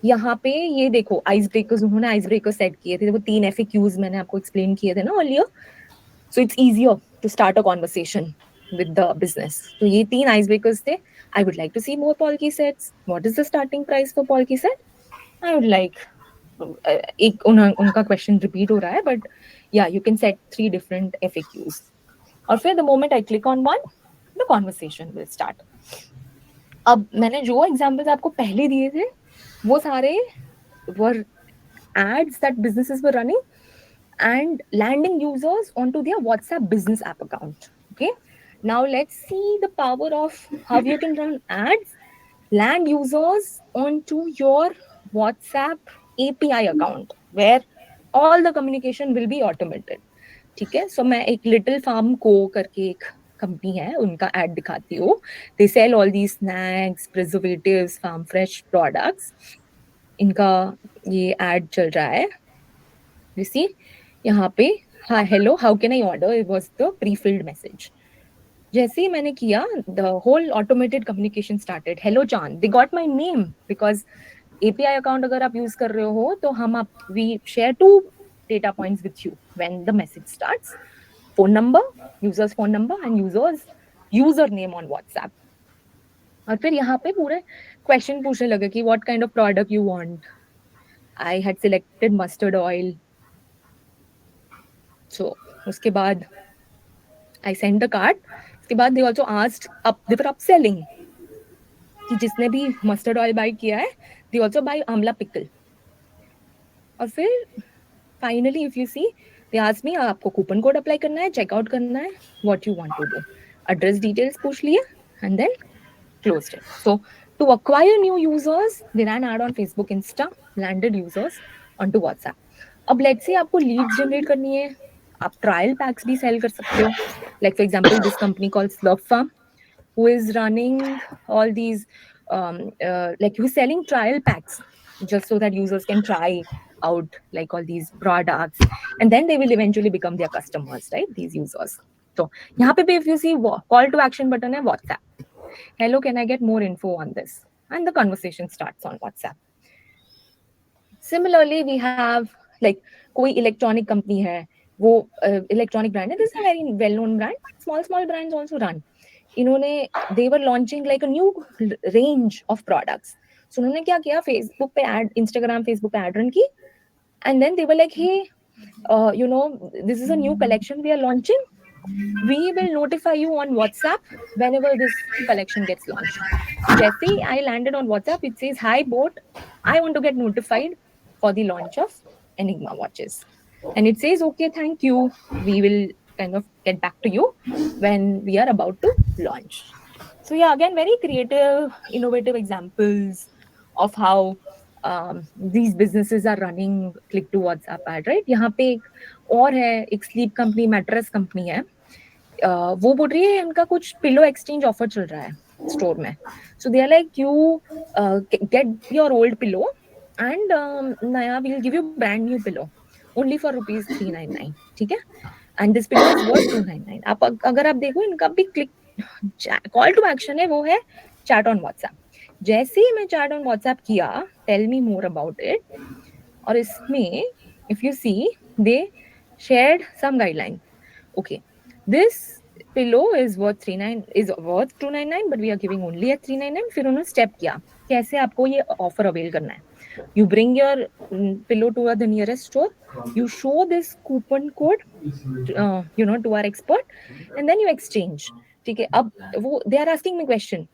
यहाँ पे ये देखो ice breakers, उन्होंने ice breaker set किए थे, वो 3 FAQs मैंने आपको एक्सप्लेन किए थे ना earlier. So it's easier to start a conversation with the business. तो ये 3 आइस ब्रेकर्स थे. I would like to see more polki sets. What is the starting price for polki set? I would like, एक उनका question repeat हो रहा है but या you can set 3 different FAQs. और फिर the moment I click on one, the conversation will start. अब मैंने जो एग्जांपल्स आपको पहले दिए थे वो सारे were ads that businesses were running and landing users onto their WhatsApp business app account. Okay. Now let's see the power of how you can run ads, land users onto your WhatsApp API account where all the communication will be automated. ठीक है. So मैं एक Little Farm Co करके एक company है, उनका add दिखाती हूँ. They sell all these snacks, preservatives, farm fresh products. इनका ये एड चल रहा है. You see, यहाँ पे हाँ hello how can I order, it was the pre filled message. जैसे ही मैंने किया, the whole automated communication started. Hello Chand, they got my name because API account अगर आप यूज कर रहे हो तो हम आप we share 2 data points with you when the message starts. Phone number, user's phone number and user's username on WhatsApp. और फिर यहाँ पे पूरे क्वेश्चन पूछने लगे कि what kind of product you want. I had selected mustard oil. So उसके बाद I sent the card. उसके बाद they also asked they were upselling कि जिसने भी mustard oil buy किया है they also buy आंवला pickle. और फिर finally if you see they asked me आपको कूपन कोड अप्लाई करना है, चेकआउट करना है, what you want to do. Address details पूछ लिए and then closed it. So to acquire new users, they ran ad on Facebook Insta, landed users onto WhatsApp. अब let's say आपको leads generate करनी है, आप trial packs भी sell कर सकते हो. Like for example, this company called Slurp Farm, who is running all these, like who's selling trial packs just so that users can try out like all these products and then they will eventually become their customers, right? These users. So यहाँ पे भी if you see call to action button है WhatsApp. Hello, can I get more info on this? And the conversation starts on WhatsApp. Similarly, we have like कोई electronic company है, वो electronic brand है, this is very well known brand, small brands also run. इन्होंने they were launching like a new range of products. So उन्होंने क्या किया, Facebook पे ad, Instagram Facebook पे ऐड रन की and then they were like hey this is a new collection we are launching. We will notify you on WhatsApp whenever this collection gets launched. So Jesse, I landed on WhatsApp. It says, "Hi bot, I want to get notified for the launch of Enigma watches." And it says, "Okay, thank you. We will kind of get back to you when we are about to launch." So yeah, again, very creative, innovative examples of how these businesses are running click to WhatsApp ad, right? यहाँ पे एक और है, एक sleep company, mattress company है, वो बोल रही है इनका कुछ पिलो एक्सचेंज ऑफर चल रहा है स्टोर में. So they are like, you get your old pillow and नया we'll give you brand new pillow only for ₹399. ठीक है, and this pillow is worth ₹299. आप अगर आप देखो, इनका भी क्लिक कॉल टू एक्शन है, वो है चैट ऑन व्हाट्सएप. जैसे ही मैं चैट ऑन व्हाट्सएप किया, tell me more about it, और इसमें if you see, they shared some guideline. Okay, this pillow is worth 299, but we are giving only at 399. फिर उन्होंने स्टेप किया कैसे आपको ये ऑफर अवेल करना है. You bring your pillow to the nearest store, you show this coupon code to our expert, and then you exchange. ठीक है, अब वो they are asking me question,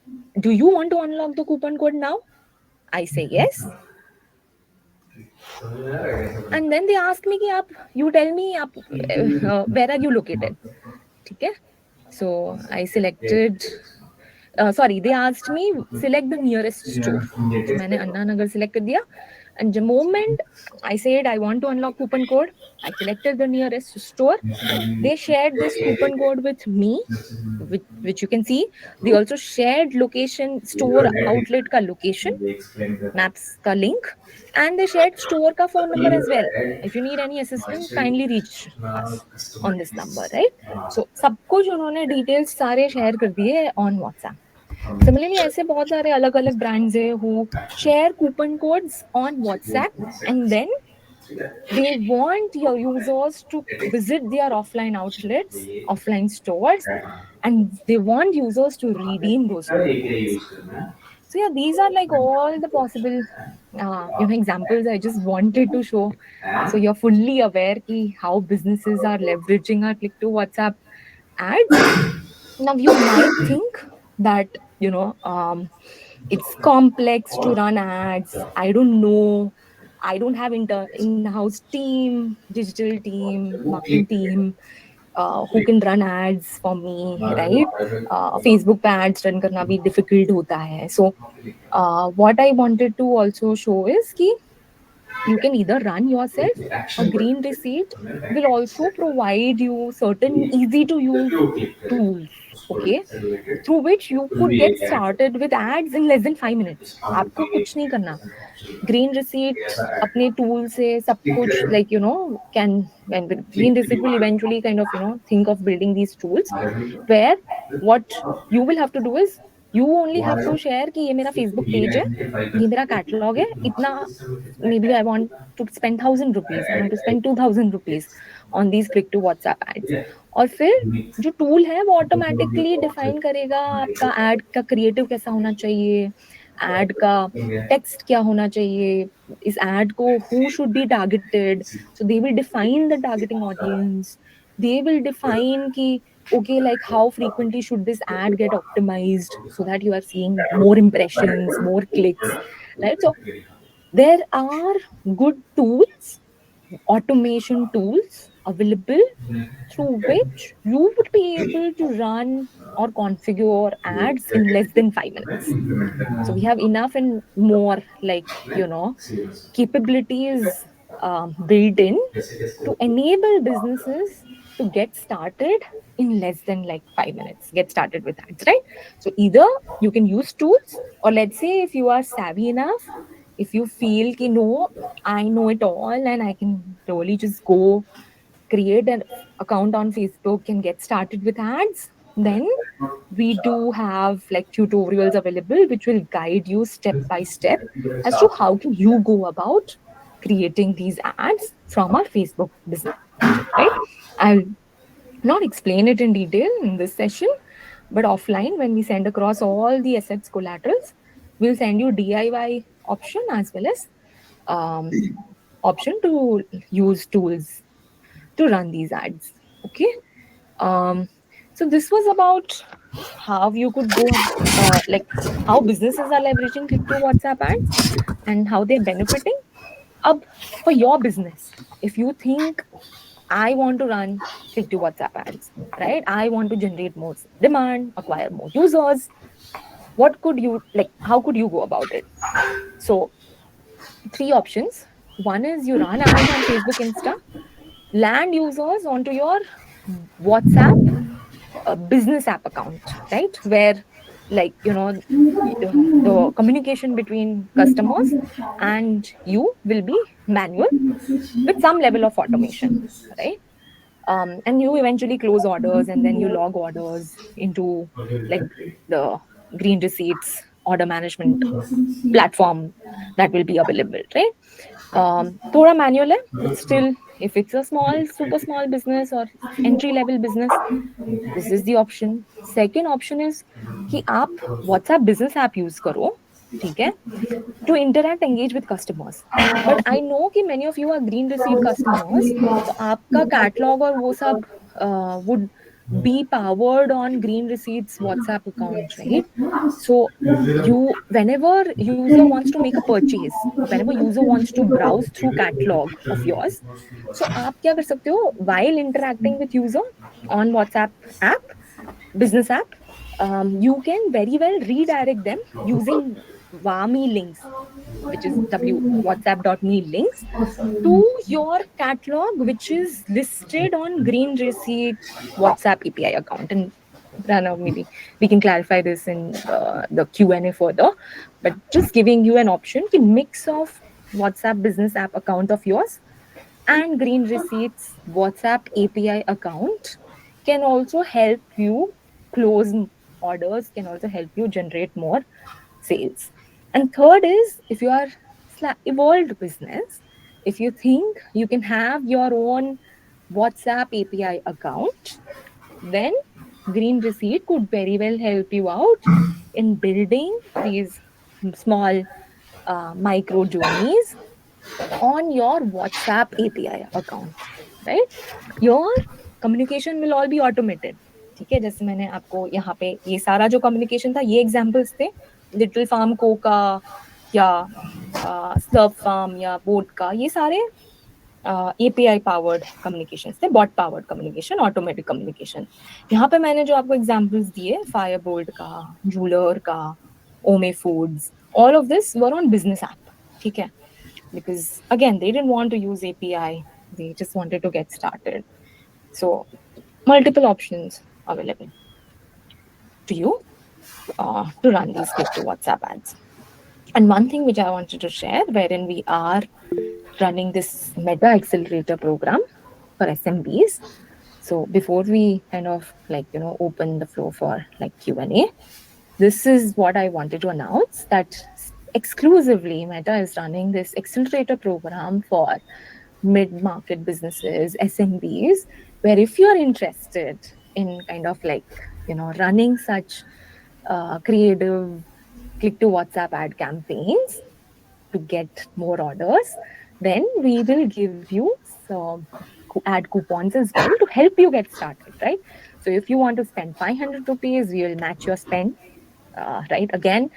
do you want to unlock the coupon code now? I say yes. And then they ask me कि आप, you tell me आप where are you located. ठीक है, so I selected sorry, they asked me select the nearest store. तो मैंने अन्ना नगर select कर दिया, and the moment I said I want to unlock coupon code, I selected the nearest store. They shared this coupon code with me, which you can see. They also shared location, store outlet ka location, maps ka link, and they shared store ka phone number as well. If you need any assistance, kindly reach us on this number, right? So सब कुछ उन्होंने details सारे share कर दिए on WhatsApp. Similarly, ऐसे बहुत सारे अलग अलग brands है who share coupon codes on WhatsApp, and then they want your users to visit their offline outlets, offline stores, and they want users to redeem those coupons. So yeah, these are like all the possible examples I just wanted to show, so you're fully aware ki how businesses are leveraging our click to WhatsApp ads. Now you might think that it's complex to run ads. I don't know, I don't have in-house team, digital team, marketing team who can run ads for me, right? Facebook पे ads run करना भी difficult होता है. So what I wanted to also show is कि you can either run yourself, or Green Receipt will also provide you certain easy to use tools, okay, through which you could get started with ads in less than 5 minutes. आपको कुछ नहीं करना. Green Receipt अपने tool से सब कुछ, like can, when Green Receipt will eventually kind of think of building these tools where what you will have to do is you only have to share कि ये मेरा Facebook page है, ये मेरा catalog है, इतना, maybe I want to spend ₹1,000, I want to spend ₹2,000 on these click to WhatsApp ads. और फिर जो टूल है वो ऑटोमेटिकली डिफाइन करेगा आपका एड का क्रिएटिव कैसा होना चाहिए, एड का टेक्स्ट क्या होना चाहिए, इस एड को who should be targeted. So they will define the targeting audience, they will define ki, okay, like how frequently should this ad get optimized so that you are seeing more impressions, more clicks, right? So there are good tools, automation tools available through which you would be able to run or configure ads in less than 5 minutes. So we have enough and more, like capabilities built in to enable businesses to get started in less than like 5 minutes, get started with ads, right? So either you can use tools, or let's say if you are savvy enough, if you feel ki no, I know it all and I can really just go create an account on Facebook and get started with ads, then we do have like tutorials available which will guide you step by step as to how can you go about creating these ads from our Facebook business, right? I'll not explain it in detail in this session, but offline when we send across all the assets collaterals, we'll send you DIY option as well as option to use tools to run these ads. Okay. Um, so this was about how you could go, like how businesses are leveraging click to WhatsApp ads and how they're benefiting. Up for your business, if you think I want to run click to WhatsApp ads, right? I want to generate more demand, acquire more users. What could you like? How could you go about it? So three options. One is you run ads on Facebook, Insta, land users onto your WhatsApp business app account, right? Where, like, the communication between customers and you will be manual with some level of automation, right? And you eventually close orders and then you log orders into like the green receipts order management platform that will be available, right? Thoda manual hai, but still, if it's a small, super small business or entry level business, this is the option. Second option is कि आप WhatsApp business app use करो, ठीक है, to interact engage with customers. But I know कि many of you are green receipt customers, तो आपका catalog और वो सब would be powered on green receipts WhatsApp account, right? So you, whenever user wants to make a purchase, whenever user wants to browse through catalog of yours, so आप क्या कर सकते हो while interacting with user on WhatsApp app, business app, you can very well redirect them using WAMI links, which is WhatsApp.me links, to your catalog, which is listed on Green Receipt WhatsApp API account. And Pranav, maybe we can clarify this in the Q&A further. But just giving you an option, the mix of WhatsApp business app account of yours and Green Receipts WhatsApp API account can also help you close orders, can also help you generate more sales. And third is, if you are evolved business, if you think you can have your own WhatsApp API account, then Green Receipt could very well help you out in building these small micro journeys on your WhatsApp API account, right? Your communication will all be automated. ठीक है, जैसे मैंने आपको यहाँ पे ये सारा जो कम्युनिकेशन था, ये एग्जांपल्स थे लिटिल फार्म को का या स्लर्प फार्म या बोट का, ये सारे एपीआई पावर्ड कम्युनिकेशन थे, bot powered communication, automatic communication. यहाँ पे मैंने जो आपको एग्जांपल्स दिए, फायर बोल्ट का, जूलर का, ओमे foods, all of this were on business app. ठीक है, because again they didn't want to use API, they just wanted to get started. So multiple options available to you to run these click to WhatsApp ads. And one thing which I wanted to share, wherein we are running this Meta Accelerator program for SMBs. So before we kind of open the floor for like Q&A, this is what I wanted to announce, that exclusively Meta is running this accelerator program for mid-market businesses, SMBs, where if you're interested in kind of running such creative click to WhatsApp ad campaigns to get more orders, then we will give you some ad coupons as well to help you get started, right? So if you want to spend 500 rupees, we will match your spend, right? Again,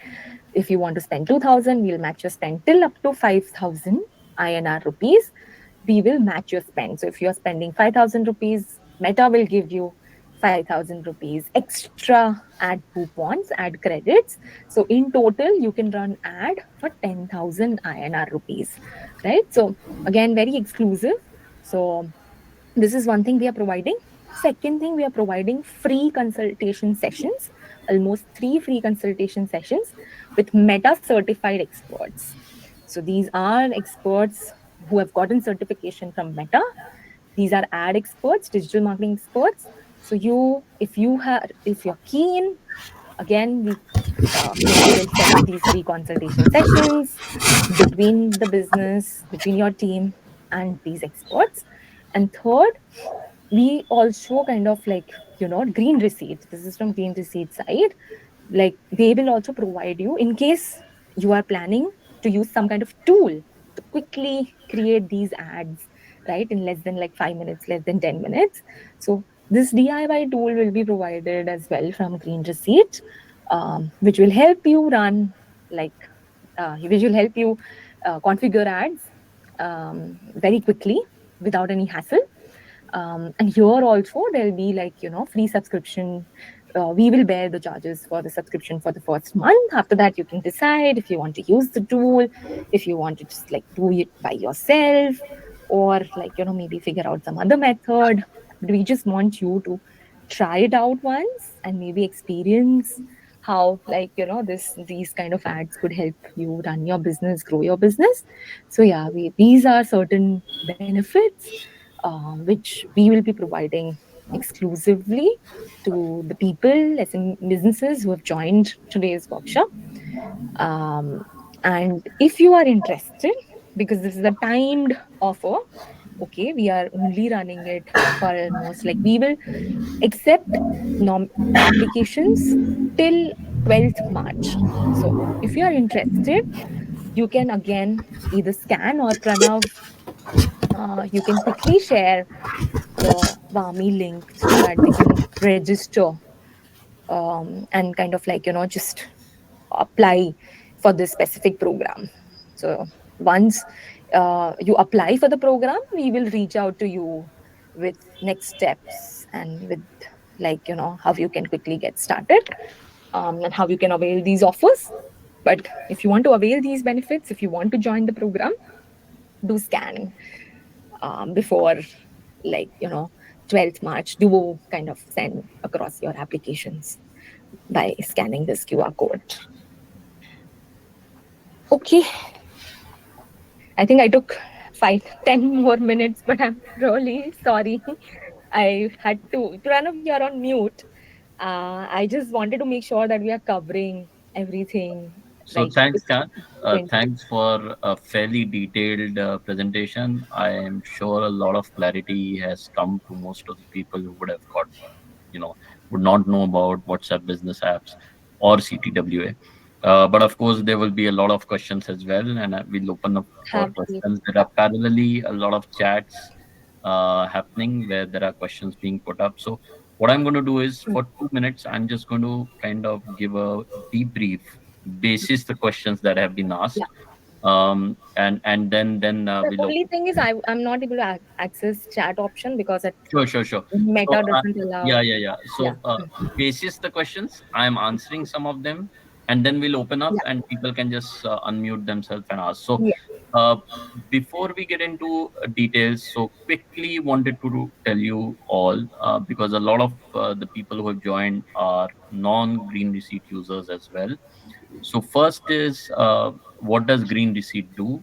if you want to spend 2000, we'll match your spend till up to 5000 INR rupees. We will match your spend. So if you're spending 5000 rupees, Meta will give you 5000 rupees extra ad coupons, ad credits. So in total, you can run ad for 10,000 INR rupees, right? So again, very exclusive. So this is one thing we are providing. Second thing, we are providing free consultation sessions, almost 3 free consultation sessions with Meta certified experts. So these are experts who have gotten certification from Meta. These are ad experts, digital marketing experts. So if you're keen, again, we will set up these free consultation sessions between the business, between your team and these experts. And third, we also kind of Green Receipts. This is from Green Receipt side. Like they will also provide you, in case you are planning to use some kind of tool to quickly create these ads, right? In less than like 5 minutes, less than 10 minutes. So this DIY tool will be provided as well from Green Receipt, which will help you run like, which will help you configure ads very quickly without any hassle. And here also there'll be like, free subscription. We will bear the charges for the subscription for the first month. After that, you can decide if you want to use the tool, if you want to just like do it by yourself, or like, maybe figure out some other method. But we just want you to try it out once and maybe experience how, like, these kind of ads could help you run your business, grow your business. So yeah, these are certain benefits which we will be providing exclusively to the people as in businesses who have joined today's workshop. um, and if you are interested, because this is a timed offer, okay, we are only running it for almost like, we will accept applications till 12th March. So if you are interested, you can again either scan, or Pranav, you can quickly share the Vami link so that they can register, and kind of like, just apply for this specific program. So once you apply for the program, we will reach out to you with next steps and with, like, how you can quickly get started, and how you can avail these offers. But if you want to avail these benefits, if you want to join the program, do scan before, like, 12th March. Do kind of send across your applications by scanning this QR code. Okay, I think I took 5, 10 more minutes, but I'm really sorry. I had to. Pranav, you're on mute. I just wanted to make sure that we are covering everything. So Like, thanks, it's Kat. going to be. Thanks for a fairly detailed presentation. I am sure a lot of clarity has come to most of the people who would have got, would not know about WhatsApp business apps or CTWA. But of course, there will be a lot of questions as well, and we'll open up for Happy. questions. There are parallelly a lot of chats happening where there are questions being put up. So what I'm going to do is for 2 minutes, I'm just going to kind of give a debrief basis the questions that have been Yeah. asked, and then The we'll only open. thing is, I'm not able to access chat option because it Sure, sure, sure. So, Meta doesn't allow. yeah, yeah, yeah. Yeah. So, basis the questions, I'm answering some of them, and then we'll open up Yeah. and people can just unmute themselves and ask. So, Yeah. uh, before we get into details, so quickly wanted to tell you all, because a lot of the people who have joined are non-green receipt users as well. So, first is what does Green Receipt do?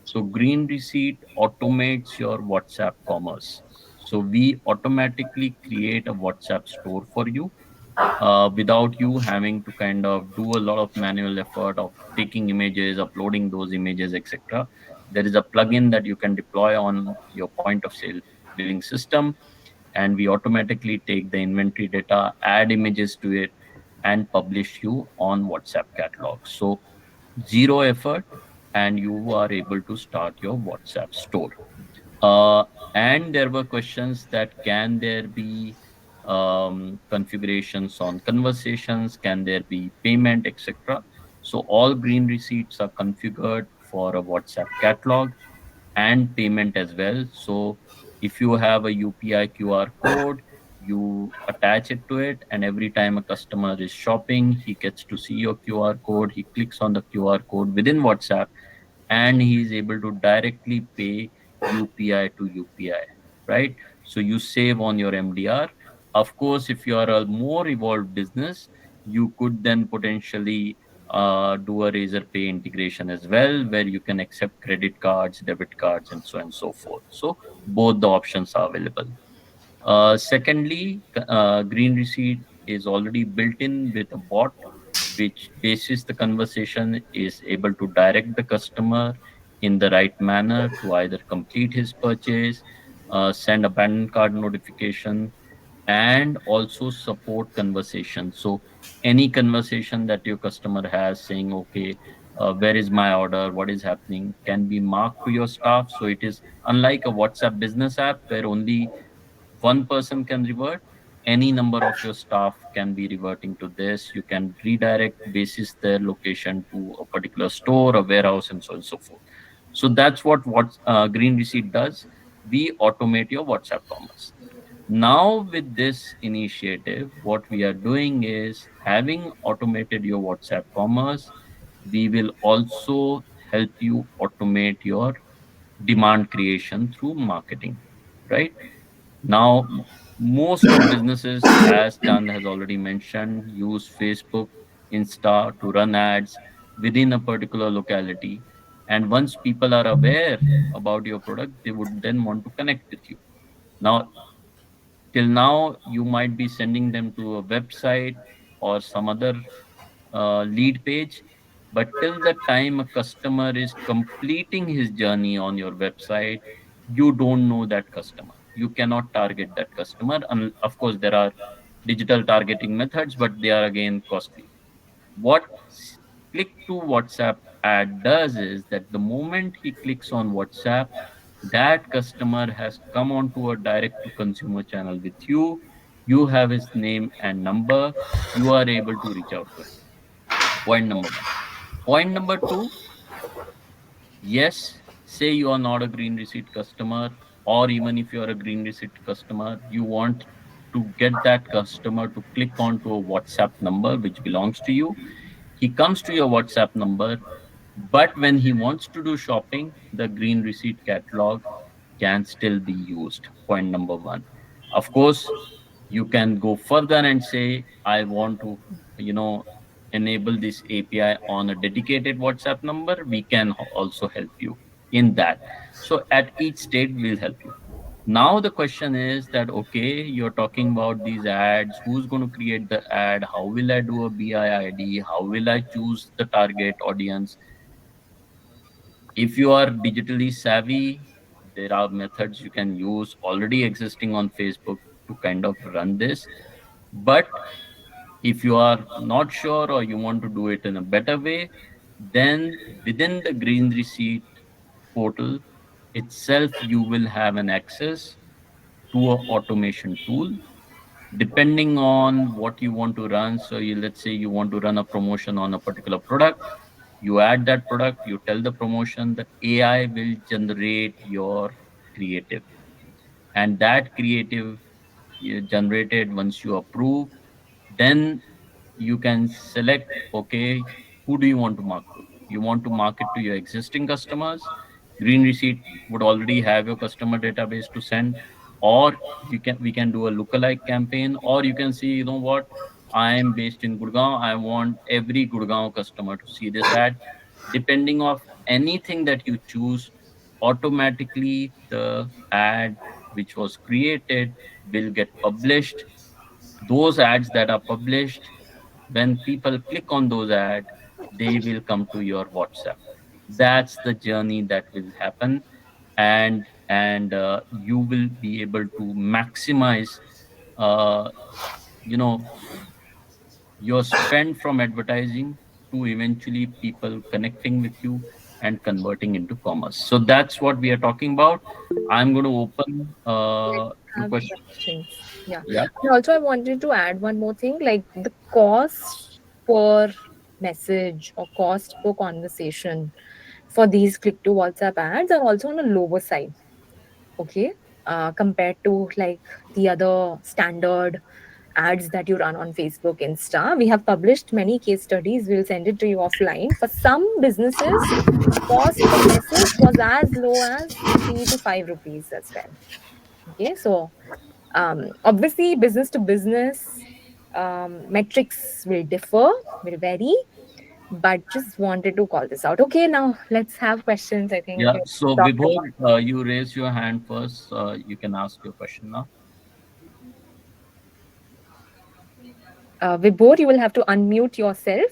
So Green Receipt automates your WhatsApp commerce. So we automatically create a WhatsApp store for you without you having to kind of do a lot of manual effort of taking images, uploading those images, etc. There is a plugin that you can deploy on your point of sale billing system, and we automatically take the inventory data, add images to it, and publish you on WhatsApp catalog. So zero effort, and you are able to start your WhatsApp store. Uh, and there were questions that can there be configurations on conversations, can there be payment, etc. So all green receipts are configured for a WhatsApp catalog and payment as well. So if you have a UPI QR code, you attach it to it, and every time a customer is shopping, he gets to see your QR code. He clicks on the QR code within WhatsApp, and he is able to directly pay UPI to UPI, right? So you save on your MDR. Of course, if you are a more evolved business, you could then potentially do a Razor Pay integration as well, where you can accept credit cards, debit cards, and so on and so forth. So both the options are available. Secondly, Green Receipt is already built in with a bot, which basis the conversation is able to direct the customer in the right manner to either complete his purchase, send abandoned card notification, and also support conversation. So any conversation that your customer has saying, okay, where is my order, what is happening, can be marked to your staff. So it is unlike a WhatsApp business app where only one person can revert. Any number of your staff can be reverting to this. You can redirect basis their location to a particular store, a warehouse, and so on and so forth. So that's what Green Receipt does. We automate your WhatsApp commerce. Now, with this initiative, what we are doing is having automated your WhatsApp commerce, we will also help you automate your demand creation through marketing, right? Now, most of businesses, as Chand has already mentioned, use Facebook, Insta to run ads within a particular locality. And once people are aware about your product, they would then want to connect with you. Now, till now, you might be sending them to a website or some other lead page, but till the time a customer is completing his journey on your website, you don't know that customer. You cannot target that customer. And of course, there are digital targeting methods, but they are again costly. What click to WhatsApp ad does is that the moment he clicks on WhatsApp, that customer has come onto a direct to consumer channel with you. You have his name and number. You are able to reach out to him. Point number one. Point number two, yes, say you are not a green receipt customer, or even if you are a green receipt customer, you want to get that customer to click onto a WhatsApp number which belongs to you. He comes to your WhatsApp number, but when he wants to do shopping, the green receipt catalog can still be used. Point number one. Of course, you can go further and say, I want to, you know, enable this API on a dedicated WhatsApp number. We can also help you in that. So at each stage, we'll help you. Now the question is that okay, you're talking about these ads. Who's going to create the ad? How will I do a BIID? How will I choose the target audience? If you are digitally savvy, there are methods you can use already existing on Facebook to kind of run this. But if you are not sure or you want to do it in a better way, then within the Green Receipt portal itself, you will have an access to a automation tool depending on what you want to run. So let's say you want to run a promotion on a particular product, you add that product, you tell the promotion, the AI will generate your creative, and that creative generated once you approve, then you can select, okay, who do you want to market to? You want to market to your existing customers. Green Receipt would already have your customer database to send, or we can do a lookalike campaign, or you can see, you know what, I am based in Gurgaon, I want every Gurgaon customer to see this ad. Depending of anything that you choose, automatically the ad which was created will get published. Those ads that are published, when people click on those ads, they will come to your WhatsApp. That's the journey that will happen. And you will be able to maximize uh, you know your spend from advertising to eventually people connecting with you and converting into commerce. So that's what we are talking about. I'm going to open to Have questions. questions. Yeah. Yeah. And also, I wanted to add one more thing like the cost per message or cost per conversation for these click to WhatsApp ads are also on a lower side. Okay. Compared to like the other standard ads that you run on Facebook, Insta. We have published many case studies. We'll send it to you offline. For some businesses, cost per message was as low as 3 to 5 rupees as well. Okay, so obviously, business to business metrics will differ, will vary, but just wanted to call this out. Okay, now let's have questions. I think Yeah. we So talked Vibhor, about. you raise your hand first. You can ask your question now. Vibhor, you will have to unmute yourself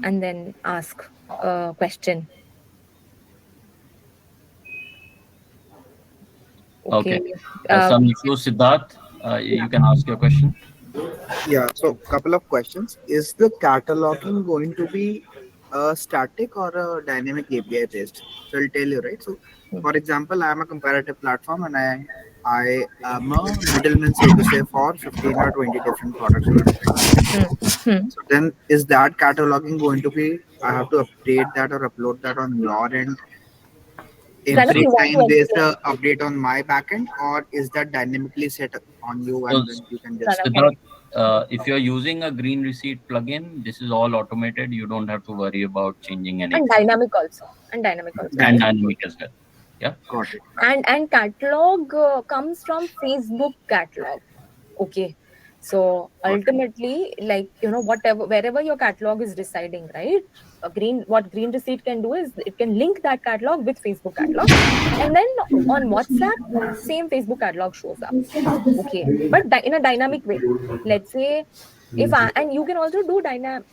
and then ask a question. Okay. Okay. Uh, So Siddharth, yeah. you can ask your question. Yeah, so couple of questions. Is the cataloging going to be a static or a dynamic API based? So I'll tell you, right? So, Hmm. for example, I am a comparative platform, and I am a middleman, so to say, for 15 or 20 different products or websites. Hmm. Hmm. So then, is that cataloging going to be? I have to update that or upload that on your end Pranav, every you want to time there's explain? a update on my backend, or is that dynamically set on you, So, and then you can just Pranav, can Siddharth, if you're using a green receipt plugin, this is all automated. You don't have to worry about changing and anything, dynamic also, and dynamic also, and right? dynamic? dynamic as well. Yeah. Got it. And catalog comes from Facebook catalog. Okay. So Got it. ultimately, like, whatever, wherever your catalog is residing, right? What green receipt can do is it can link that catalog with Facebook catalog, and then on WhatsApp, same Facebook catalog shows up. Okay, but in a dynamic way. Let's say, if I and you can also do dynamic,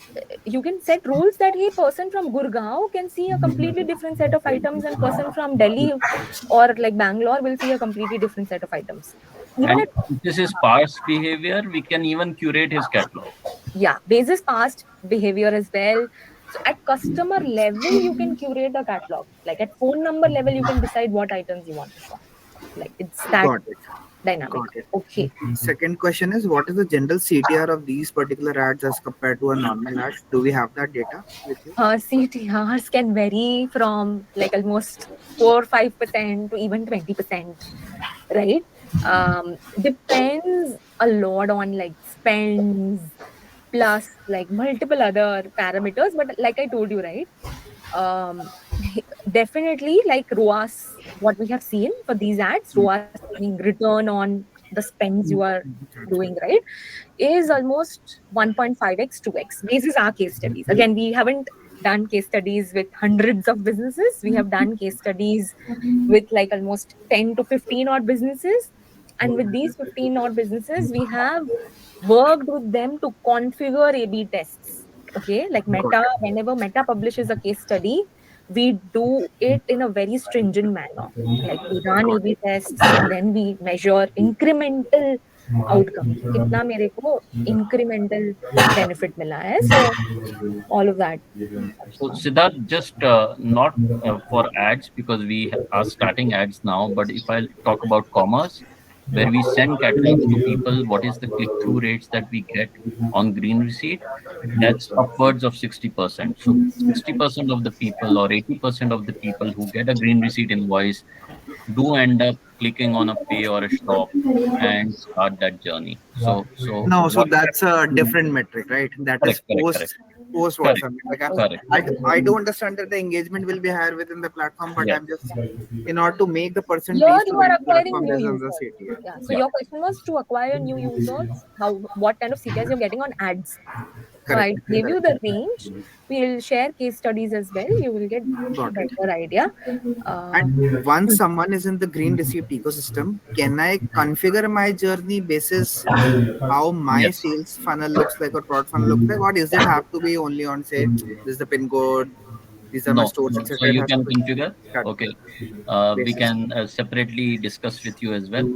you can set rules that, hey, person from Gurgaon can see a completely different set of items, and person from Delhi or like Bangalore will see a completely different set of items. Even And at, if this is past behavior, we can even curate his catalog. yeah, basis past behavior as well. So at customer level, you can curate a catalog. Like at phone number level, you can decide what items you want to show. Like it's that Got it. dynamic. Got it. Okay. Second question is, what is the general CTR of these particular ads as compared to a normal ad? Do we have that data with you? CTRs can vary from like almost 4 or 5% to even 20%, right? Depends a lot on like spends plus like multiple other parameters. But like I told you, right? Um, Definitely like ROAS, what we have seen for these ads, ROAS meaning return on the spends you are doing, right, is almost 1.5x, 2x. This is our case studies. Again, we haven't done case studies with hundreds of businesses. We have done case studies with like almost 10 to 15 odd businesses. And with these 15 odd businesses, we have worked with them to configure A B tests. Okay, like Got Meta, it. whenever Meta publishes a case study, we do it in a very stringent manner. Like we run A Got B it. tests and then we measure incremental outcome कि कितना मेरे को incremental benefit मिला है. So all of that. So Siddharth, just not for ads because we are starting ads now, but if I talk about commerce, where we send catalogs to people, what is the click-through rates that we get on Green Receipt? That's upwards of 60%. So 60% of the people or 80% of the people who get a Green Receipt invoice do end up clicking on a pay or a shop and start that journey. So No, so what? that's a different metric, right? That is Correct, correct, correct, post correct, WhatsApp. Like correct. I do understand that the engagement will be higher within the platform, but Yes, I'm just in order to make the person Here reach to you the are acquiring platform new based on the users. CTA. Yeah. So yeah. your question was to acquire new users. How, what kind of CPS you're getting on ads? So Correct. I gave you Correct. the range. We'll share case studies as well. You will get Got it. better idea. Um, And once someone is in the green receipt ecosystem, can I configure my journey basis how my Yes. sales funnel looks like or product funnel looks like, or does it have to be only on, say, this is the pin code, these are my No, stores, no. So etc.? It you has to can be configure. static Okay. We basis. can separately discuss with you as well.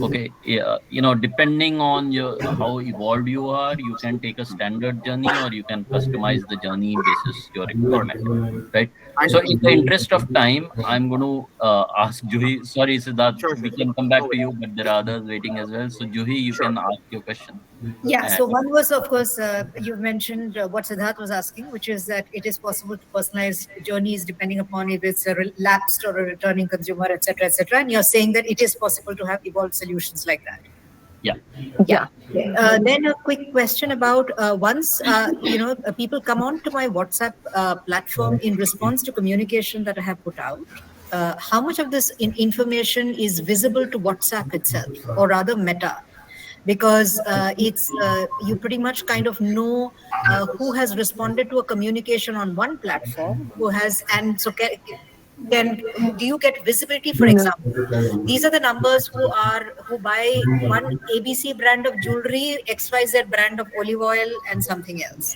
Okay. Yeah. Depending on your how evolved you are, you can take a standard journey or you can customize the journey basis your Got requirement. it. Right. And So in the interest of time, I'm going to ask Juhi. Sorry, Siddharth, sure, sure, we sure. can come No back to worries. you, but there are others waiting as well. So Juhi, you Sure. can ask your question. Yeah, And so one was, of course, you mentioned what Siddharth was asking, which is that it is possible to personalize journeys depending upon if it's a lapsed or a returning consumer, etc., etc. And you're saying that it is possible to have evolved solutions like that. yeah, Yeah. yeah. Then a quick question about once people come on to my WhatsApp platform in response to communication that I have put out. How much of this information is visible to WhatsApp itself, or rather Meta? Because it's you pretty much kind of know who has responded to a communication on one platform, who has, and so do you get visibility? For example, these are the numbers who buy one ABC brand of jewelry, XYZ brand of olive oil, and something else.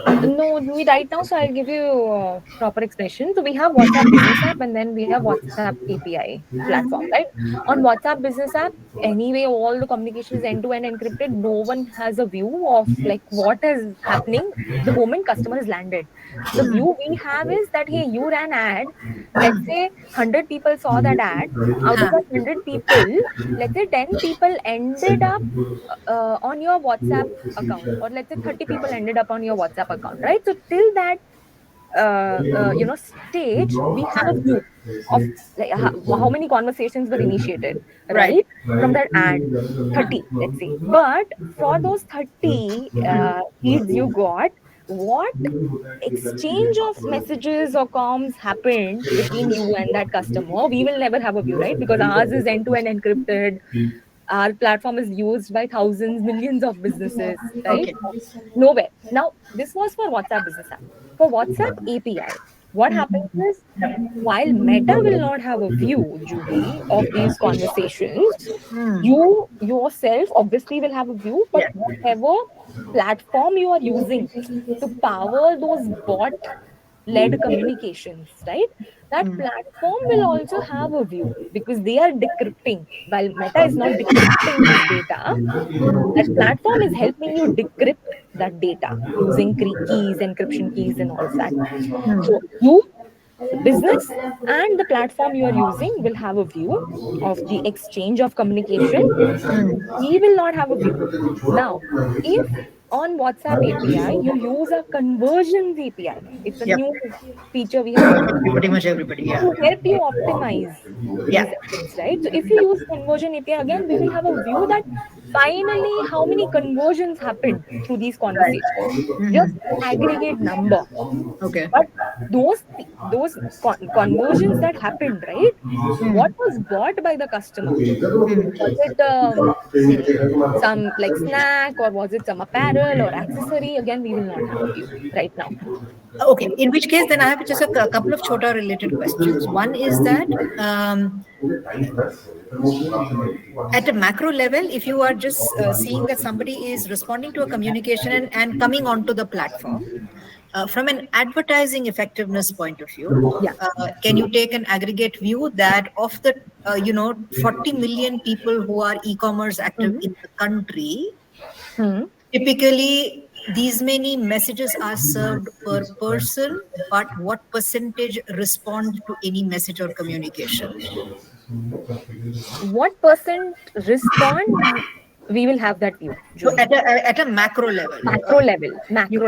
No, we right now, so I'll give you proper explanation. So we have WhatsApp Business App and then we have WhatsApp API platform, right? On WhatsApp Business App, anyway, all the communication is end-to-end encrypted. No one has a view of like what is happening the moment customer is landed. The view we have is that hey, you ran ad. Let's say 100 people saw that ad. Out of that 100 people, let's say 10 people ended up on your WhatsApp account, or let's say 30 people ended up on your WhatsApp account, right? So till that stage, we have a view of like how many conversations were initiated, right? From that ad, 30, let's say. But for those 30 leads you got, what exchange of messages or comms happened between you and that customer, we will never have a view, right? Because ours is end-to-end encrypted. Our platform is used by thousands, millions of businesses, right? Nowhere. Now, this was for WhatsApp Business App. For WhatsApp API, what happens is while Meta will not have a view, Julie, of these conversations, you yourself obviously will have a view, but whatever platform you are using to power those bot led communications, right? That platform will also have a view because they are decrypting. While Meta is not decrypting this data, that platform is helping you decrypt that data using keys, encryption keys, and all of that. So you, the business, and the platform you are using will have a view of the exchange of communication. We will not have a view. Now, if on WhatsApp API, you use a conversions API. It's a new feature we have Pretty much everybody, to help you optimize these efforts, right? So if you use conversion API, again, we will have a view that finally how many conversions happened through these conversations. Just an aggregate number. Okay. But those conversions that happened, right? What was bought by the customer? Was it some like snack, or was it some apparel or accessory? Again, we will not have a view right now. Okay, in which case, then I have just a couple of chota related questions. One is that at a macro level, if you are just seeing that somebody is responding to a communication and coming onto the platform, from an advertising effectiveness point of view, can you take an aggregate view that of the 40 million people who are e-commerce active in the country, typically these many messages are served per person, but what percentage respond to any message or communication? What percent respond? We will have that view. So at a macro level. Macro level,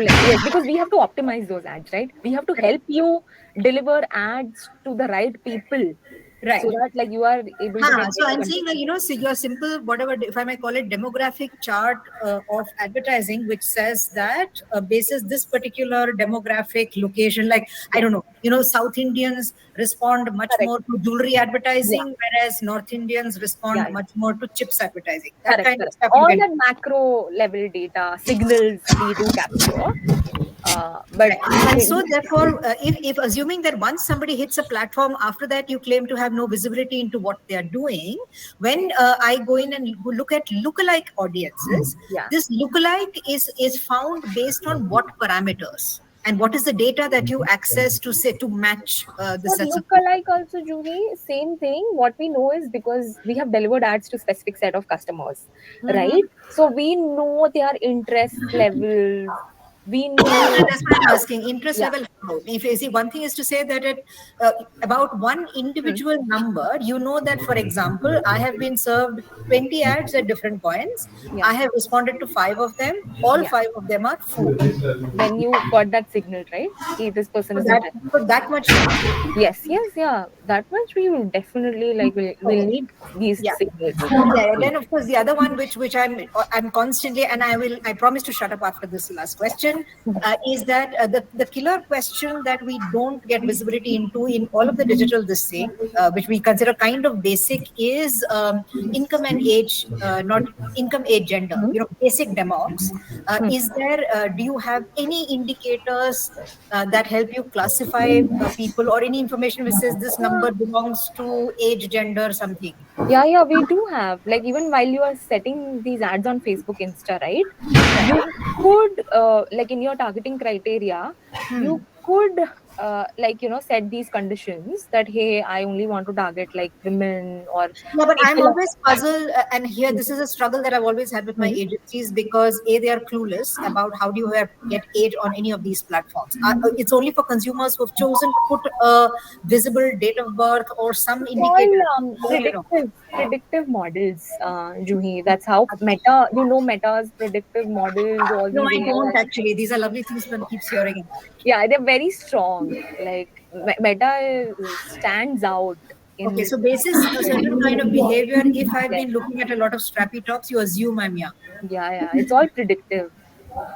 yes, because we have to optimize those ads, right? We have to help you deliver ads to the right people. Right. So that like you are able to so I'm saying like, so your simple, whatever, if I may call it, demographic chart of advertising, which says that basis this particular demographic location, like, I don't know, South Indians respond much more to jewelry advertising, whereas North Indians respond much more to chips advertising. That kind of stuff. All that macro level data signals we do capture. And so therefore, if assuming that once somebody hits a platform, after that you claim to have no visibility into what they are doing, when I go in and look at lookalike audiences, this lookalike is found based on what parameters? And what is the data that you access to say to match the sets of lookalike also, Julie, same thing. What we know is because we have delivered ads to specific set of customers, right? So we know their interest levels. We know that's what I'm asking. Interest level. If you see, one thing is to say that about one individual number, you know that, for example, I have been served 20 ads at different points. I have responded to 5 of them. All 5 of them are food. When you got that signal, right? Okay, this person is that much. Yes, that much we will definitely we'll need these signals. Then of course the other one which I'm constantly, and I promise to shut up after this last question. question is that the killer question that we don't get visibility into in all of the digital this thing, which we consider kind of basic, is income and age, not income, age, gender. Hmm. You know, basic democs. Hmm. Is there? Do you have any indicators that help you classify people, or any information which says this number belongs to age, gender, something? Yeah, yeah, we do have. Like, even while you are setting these ads on Facebook, Insta, right? You could, like, in your targeting criteria, Hmm. you could, like, set these conditions that, hey, I only want to target like women or Yeah, but I'm people. always puzzled, and here this is a struggle that I've always had with my Hmm. agencies, because A, they are clueless about how do you get age on any of these platforms. It's only for consumers who've chosen to put a visible date of birth or some It's all indicator. You know. predictive models, Juhi. That's how Meta, Meta's predictive models, all No, these I don't AI. actually. These are lovely things one keeps hearing about. Yeah, they're very strong. Like, stands out Okay, in. so basis a certain kind of behavior, if I've Yeah, been looking at a lot of strappy tops, you assume I'm young. yeah. It's all predictive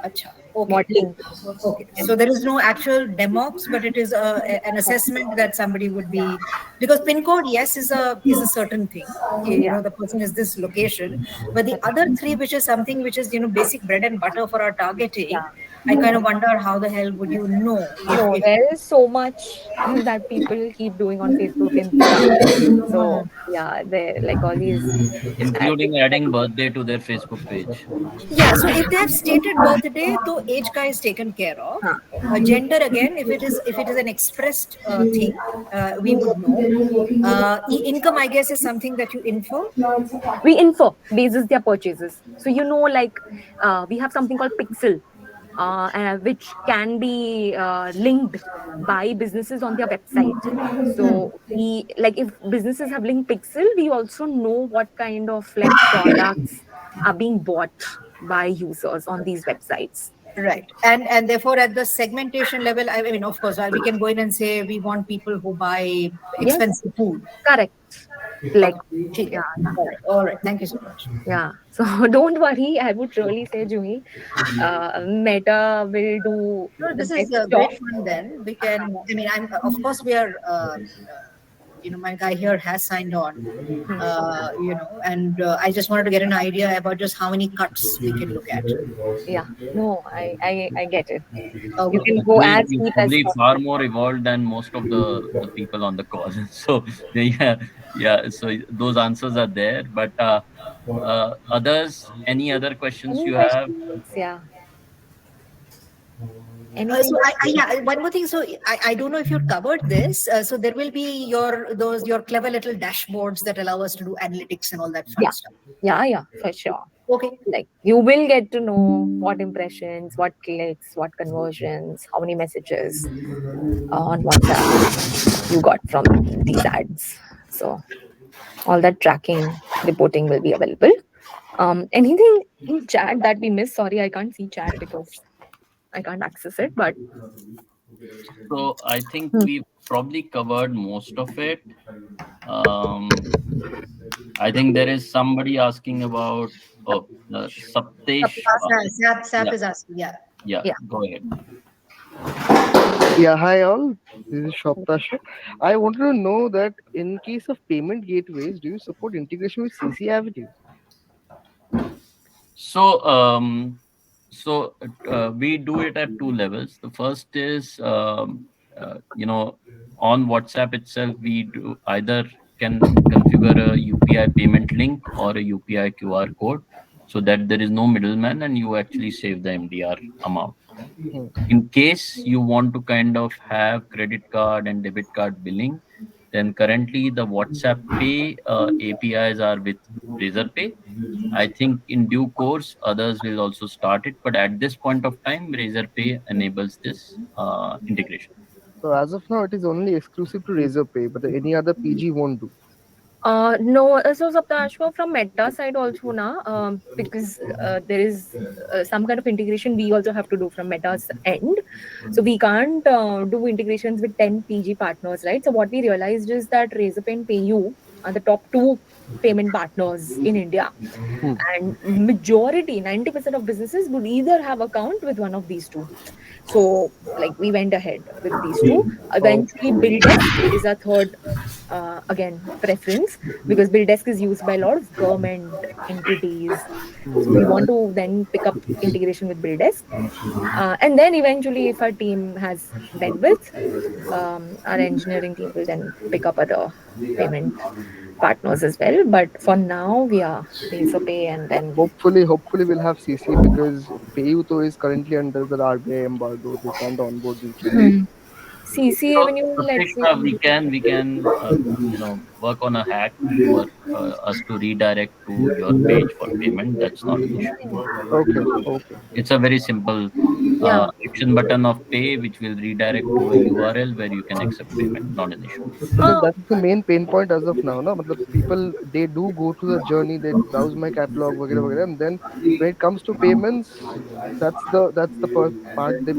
Acha. Okay. modeling. Okay. So there is no actual democs, but it is an assessment that somebody would be, because pin code, yes, is a certain thing. You Yeah. know, the person is this location, but the other three, which is something which is, basic bread and butter for our targeting. Yeah. I kind of wonder how the hell would you know No, if there is so much that people keep doing on Facebook, Insta. So yeah, they like all these. including adding birthday to their Facebook page. Yeah, so if they have stated birthday, so age ka is taken care of. Huh. Gender, again, if it is an expressed thing, we would know. Income, I guess, is something that you infer. We infer basis their purchases. So like we have something called Pixel, which can be linked by businesses on their website. So we like if businesses have linked Pixel, we also know what kind of like products are being bought by users on these websites. Right, and therefore at the segmentation level, I mean, of course, we can go in and say we want people who buy Yes, expensive food. correct. Like, Okay, yeah, all right. Thank you so much. yeah. So don't worry. I would really say, Jumi, Meta will do No, the this is best job. great fun. Then we can. I mean, of course we are. My guy here has signed on. And I just wanted to get an idea about just how many cuts we can look at. Yeah. No, I get it. You Okay. can go Actually, as you're deep as probably far possible. more evolved than most of the people on the call. So yeah, yeah. So those answers are there. But others, any other questions Any you have? questions? Yeah. Anything? So yeah, one more thing. So I don't know if you covered this. So there will be your clever little dashboards that allow us to do analytics and all that fun Yeah. stuff. Yeah, for sure. Okay. Like, you will get to know what impressions, what clicks, what conversions, how many messages on WhatsApp you got from these ads. So all that tracking reporting will be available. Anything in chat that we missed? Sorry, I can't see chat because I can't access it. But So I think Hmm. we've probably covered most of it. I think there is somebody asking about Saptesh. SAP Yeah, is asking. Yeah. yeah. Yeah. Go ahead. Yeah, hi all. This is Shoptasha. I wanted to know that in case of payment gateways, do you support integration with CC Avenue? So, we do it at two levels. The first is, on WhatsApp itself, we do either can configure a UPI payment link or a UPI QR code, so that there is no middleman and you actually save the MDR amount. Hmm. In case you want to kind of have credit card and debit card billing, then currently the WhatsApp Pay APIs are with Razorpay. I think in due course others will also start it, but at this point of time, Razorpay enables this integration. So as of now, it is only exclusive to Razorpay, but any other PG won't do. No, so Saptashva, from Meta side also now, because there is some kind of integration we also have to do from Meta's end. So we can't do integrations with 10 PG partners, right? So what we realized is that Razorpay and PayU are the top two payment partners in India. And majority, 90% of businesses would either have account with one of these two. So like we went ahead with these two. Eventually BillDesk is our third again preference, because BillDesk is used by a lot of government entities. So we want to then pick up integration with BillDesk. And then eventually, if our team has bandwidth, our engineering team will then pick up other payment partners as well. But for now, we are Pay4Pay, and then Hopefully we'll have CC because PayUto is currently under the RBI embargo. They can't onboard digitally. hmm, CC So, Avenue, let's see. Prateek, we can work on a hack for us to redirect to your page for payment. That's not an issue. Okay. It's a very simple Yeah. action button of pay, which will redirect to a URL where you can accept payment. Not an issue. Because Uh, that's the main pain point as of now. No, the people they do go through the journey, they browse my catalog, वगैरह, and then when it comes to payments, that's the part they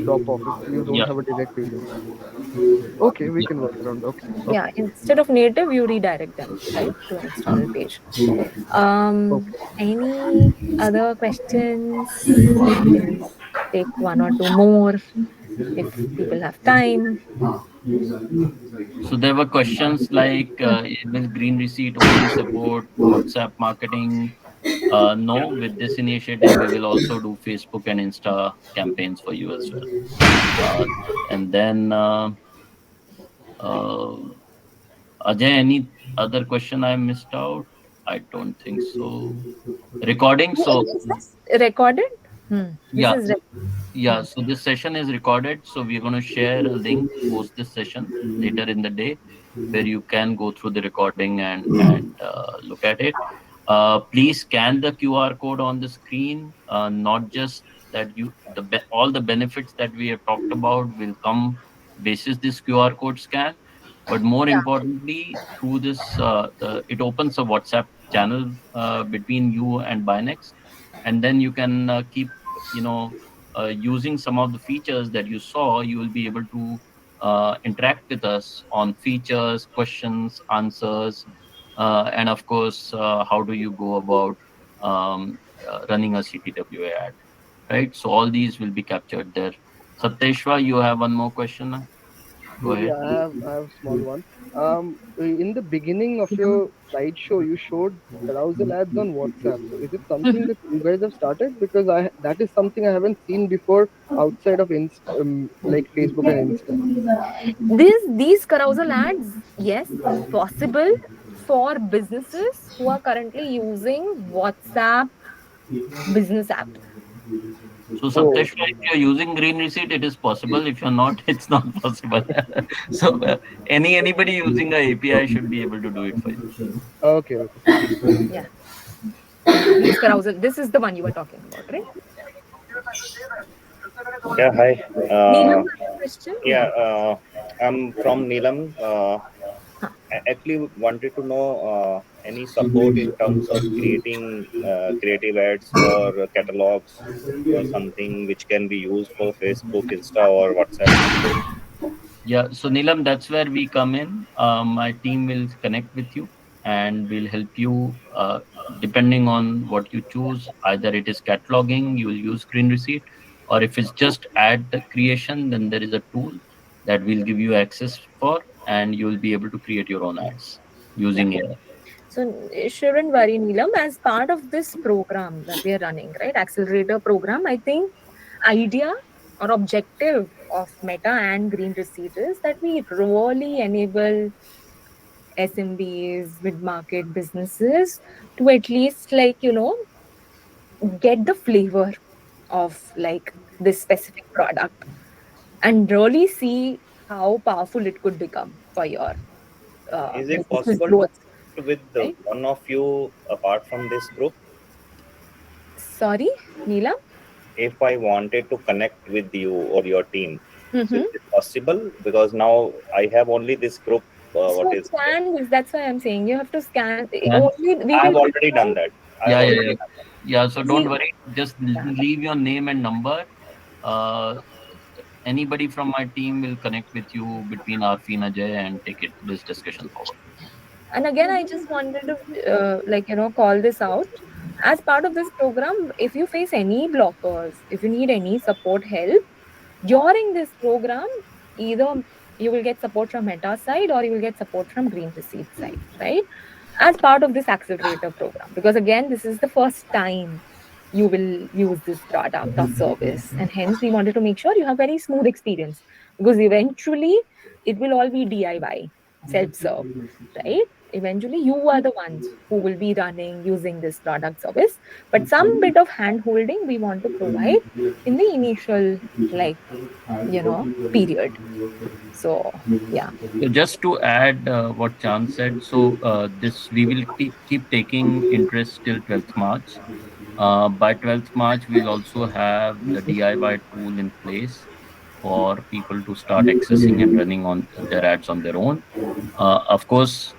drop off if you don't Yeah. have a direct payment. Okay, we can work around. yeah, Okay. instead of native, you redirect them, right, to an external page. Any other questions? We can take one or two more if people have time. So there were questions like, will Green Receipt only support WhatsApp marketing? No, with this initiative, we will also do Facebook and Insta campaigns for you as well. And then, uh, Ajay, any other question I missed out? I don't think so. Recording. So Is this recorded? This yeah, is yeah. So this session is recorded. So we're going to share a link post this session later in the day, where you can go through the recording and look at it. Please scan the QR code on the screen. Not just that all the benefits that we have talked about will come basis this QR code scan, but more yeah. importantly, through this, it opens a WhatsApp channel between you and Binex, and then you can keep, using some of the features that you saw. You will be able to interact with us on features, questions, answers, and of course, how do you go about running a CTWA ad, right? So all these will be captured there. Satyeshwa, you have one more question? Go ahead. Yeah, I have small one. In the beginning of your slideshow, you showed carousel ads on WhatsApp. So is it something that you guys have started? Because that is something I haven't seen before outside of like Facebook and Insta. These carousel ads, yes, possible for businesses who are currently using WhatsApp business app. So, Oh, Sapteshwar, if you're using Green Receipt, it is possible. If you're not, it's not possible. So, anybody using a API should be able to do it for you. okay. Yeah. These carousel. This is the one you were talking about, right? Yeah, hi. Neelam, have a question? Yeah, I'm from Neelam. Huh. I actually wanted to know any support in terms of creating creative ads for catalogs or something which can be used for Facebook, Insta, or WhatsApp. Yeah. So, Neelam, that's where we come in. My team will connect with you and we'll help you depending on what you choose. Either it is cataloging, you will use Green Receipt, or if it's just ad creation, then there is a tool that will give you access for, and you will be able to create your own ads Yeah. using AI. So shouldn't worry, Neelam. As part of this program that we are running, right, accelerator program, I think idea or objective of Meta and Green Receipt is that we really enable SMBs, mid-market businesses to at least get the flavor of like this specific product and really see how powerful it could become for your Is it business's possible to growth, connect with right? one of you apart from this group? Sorry, Neelam? If I wanted to connect with you or your team, so is Mm-hmm. it possible? Because now I have only this group. What So is there? scan this. That's why I'm saying you have to scan. Yeah. Only we I have will already done provide. that. I have Yeah, yeah, already yeah. done that. Yeah. So don't See, worry. Just yeah. leave your name and number. Uh, Anybody from my team will connect with you between Arfi and Ajay and take this discussion forward. And again, I just wanted to call this out. As part of this program, if you face any blockers, if you need any support help during this program, either you will get support from Meta side or you will get support from Green Receipt side, right? As part of this accelerator program. Because again, this is the first time you will use this product or service. And hence we wanted to make sure you have very smooth experience, because eventually it will all be DIY, self-serve, right? Eventually you are the ones who will be running, using this product service. But some bit of hand holding we want to provide in the initial, period. So yeah. So just to add what Chan said, so this we will keep taking interest till 12th March. By 12th March, we'll also have the DIY tool in place for people to start accessing and running on their ads on their own. Of course,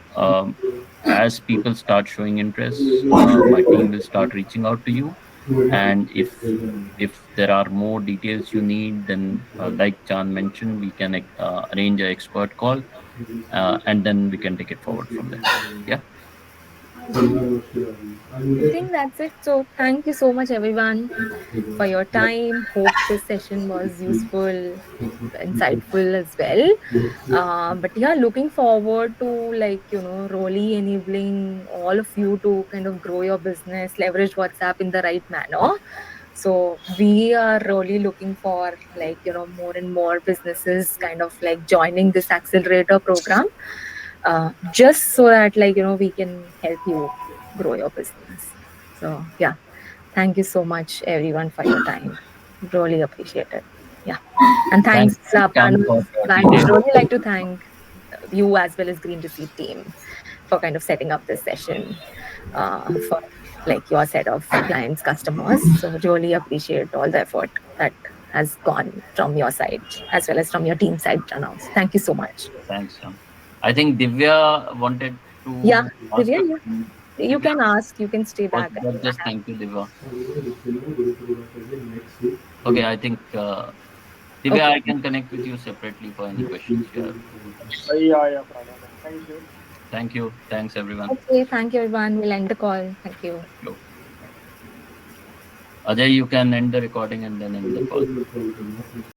as people start showing interest, my team will start reaching out to you. And if there are more details you need, then like Chan mentioned, we can arrange an expert call, and then we can take it forward from there. Yeah. I think that's it. So thank you so much, everyone, for your time. Hope this session was useful, insightful as well. But yeah, looking forward to really enabling all of you to kind of grow your business, leverage WhatsApp in the right manner. So we are really looking for more and more businesses kind of joining this accelerator program, just so that we can help you grow your business. So yeah, thank you so much everyone for your time. Really appreciate it. Yeah, and thanks Chan, Pranav. for I the would details. really like to thank you as well as Green Receipt team for kind of setting up this session for your set of clients, customers. So really appreciate all the effort that has gone from your side as well as from your team side, Pranav. Thank you so much. Thanks, Chan. I think Divya wanted to Yeah, ask Divya, a you can ask, you can stay back. but just thank you, Divya. Okay, I think Divya, I can connect with you separately for any questions you have. Yeah, Pranav. Thank you. Thank you. Thanks, everyone. Okay, thank you everyone. We'll end the call. Thank you. Ajay, you can end the recording and then end the call.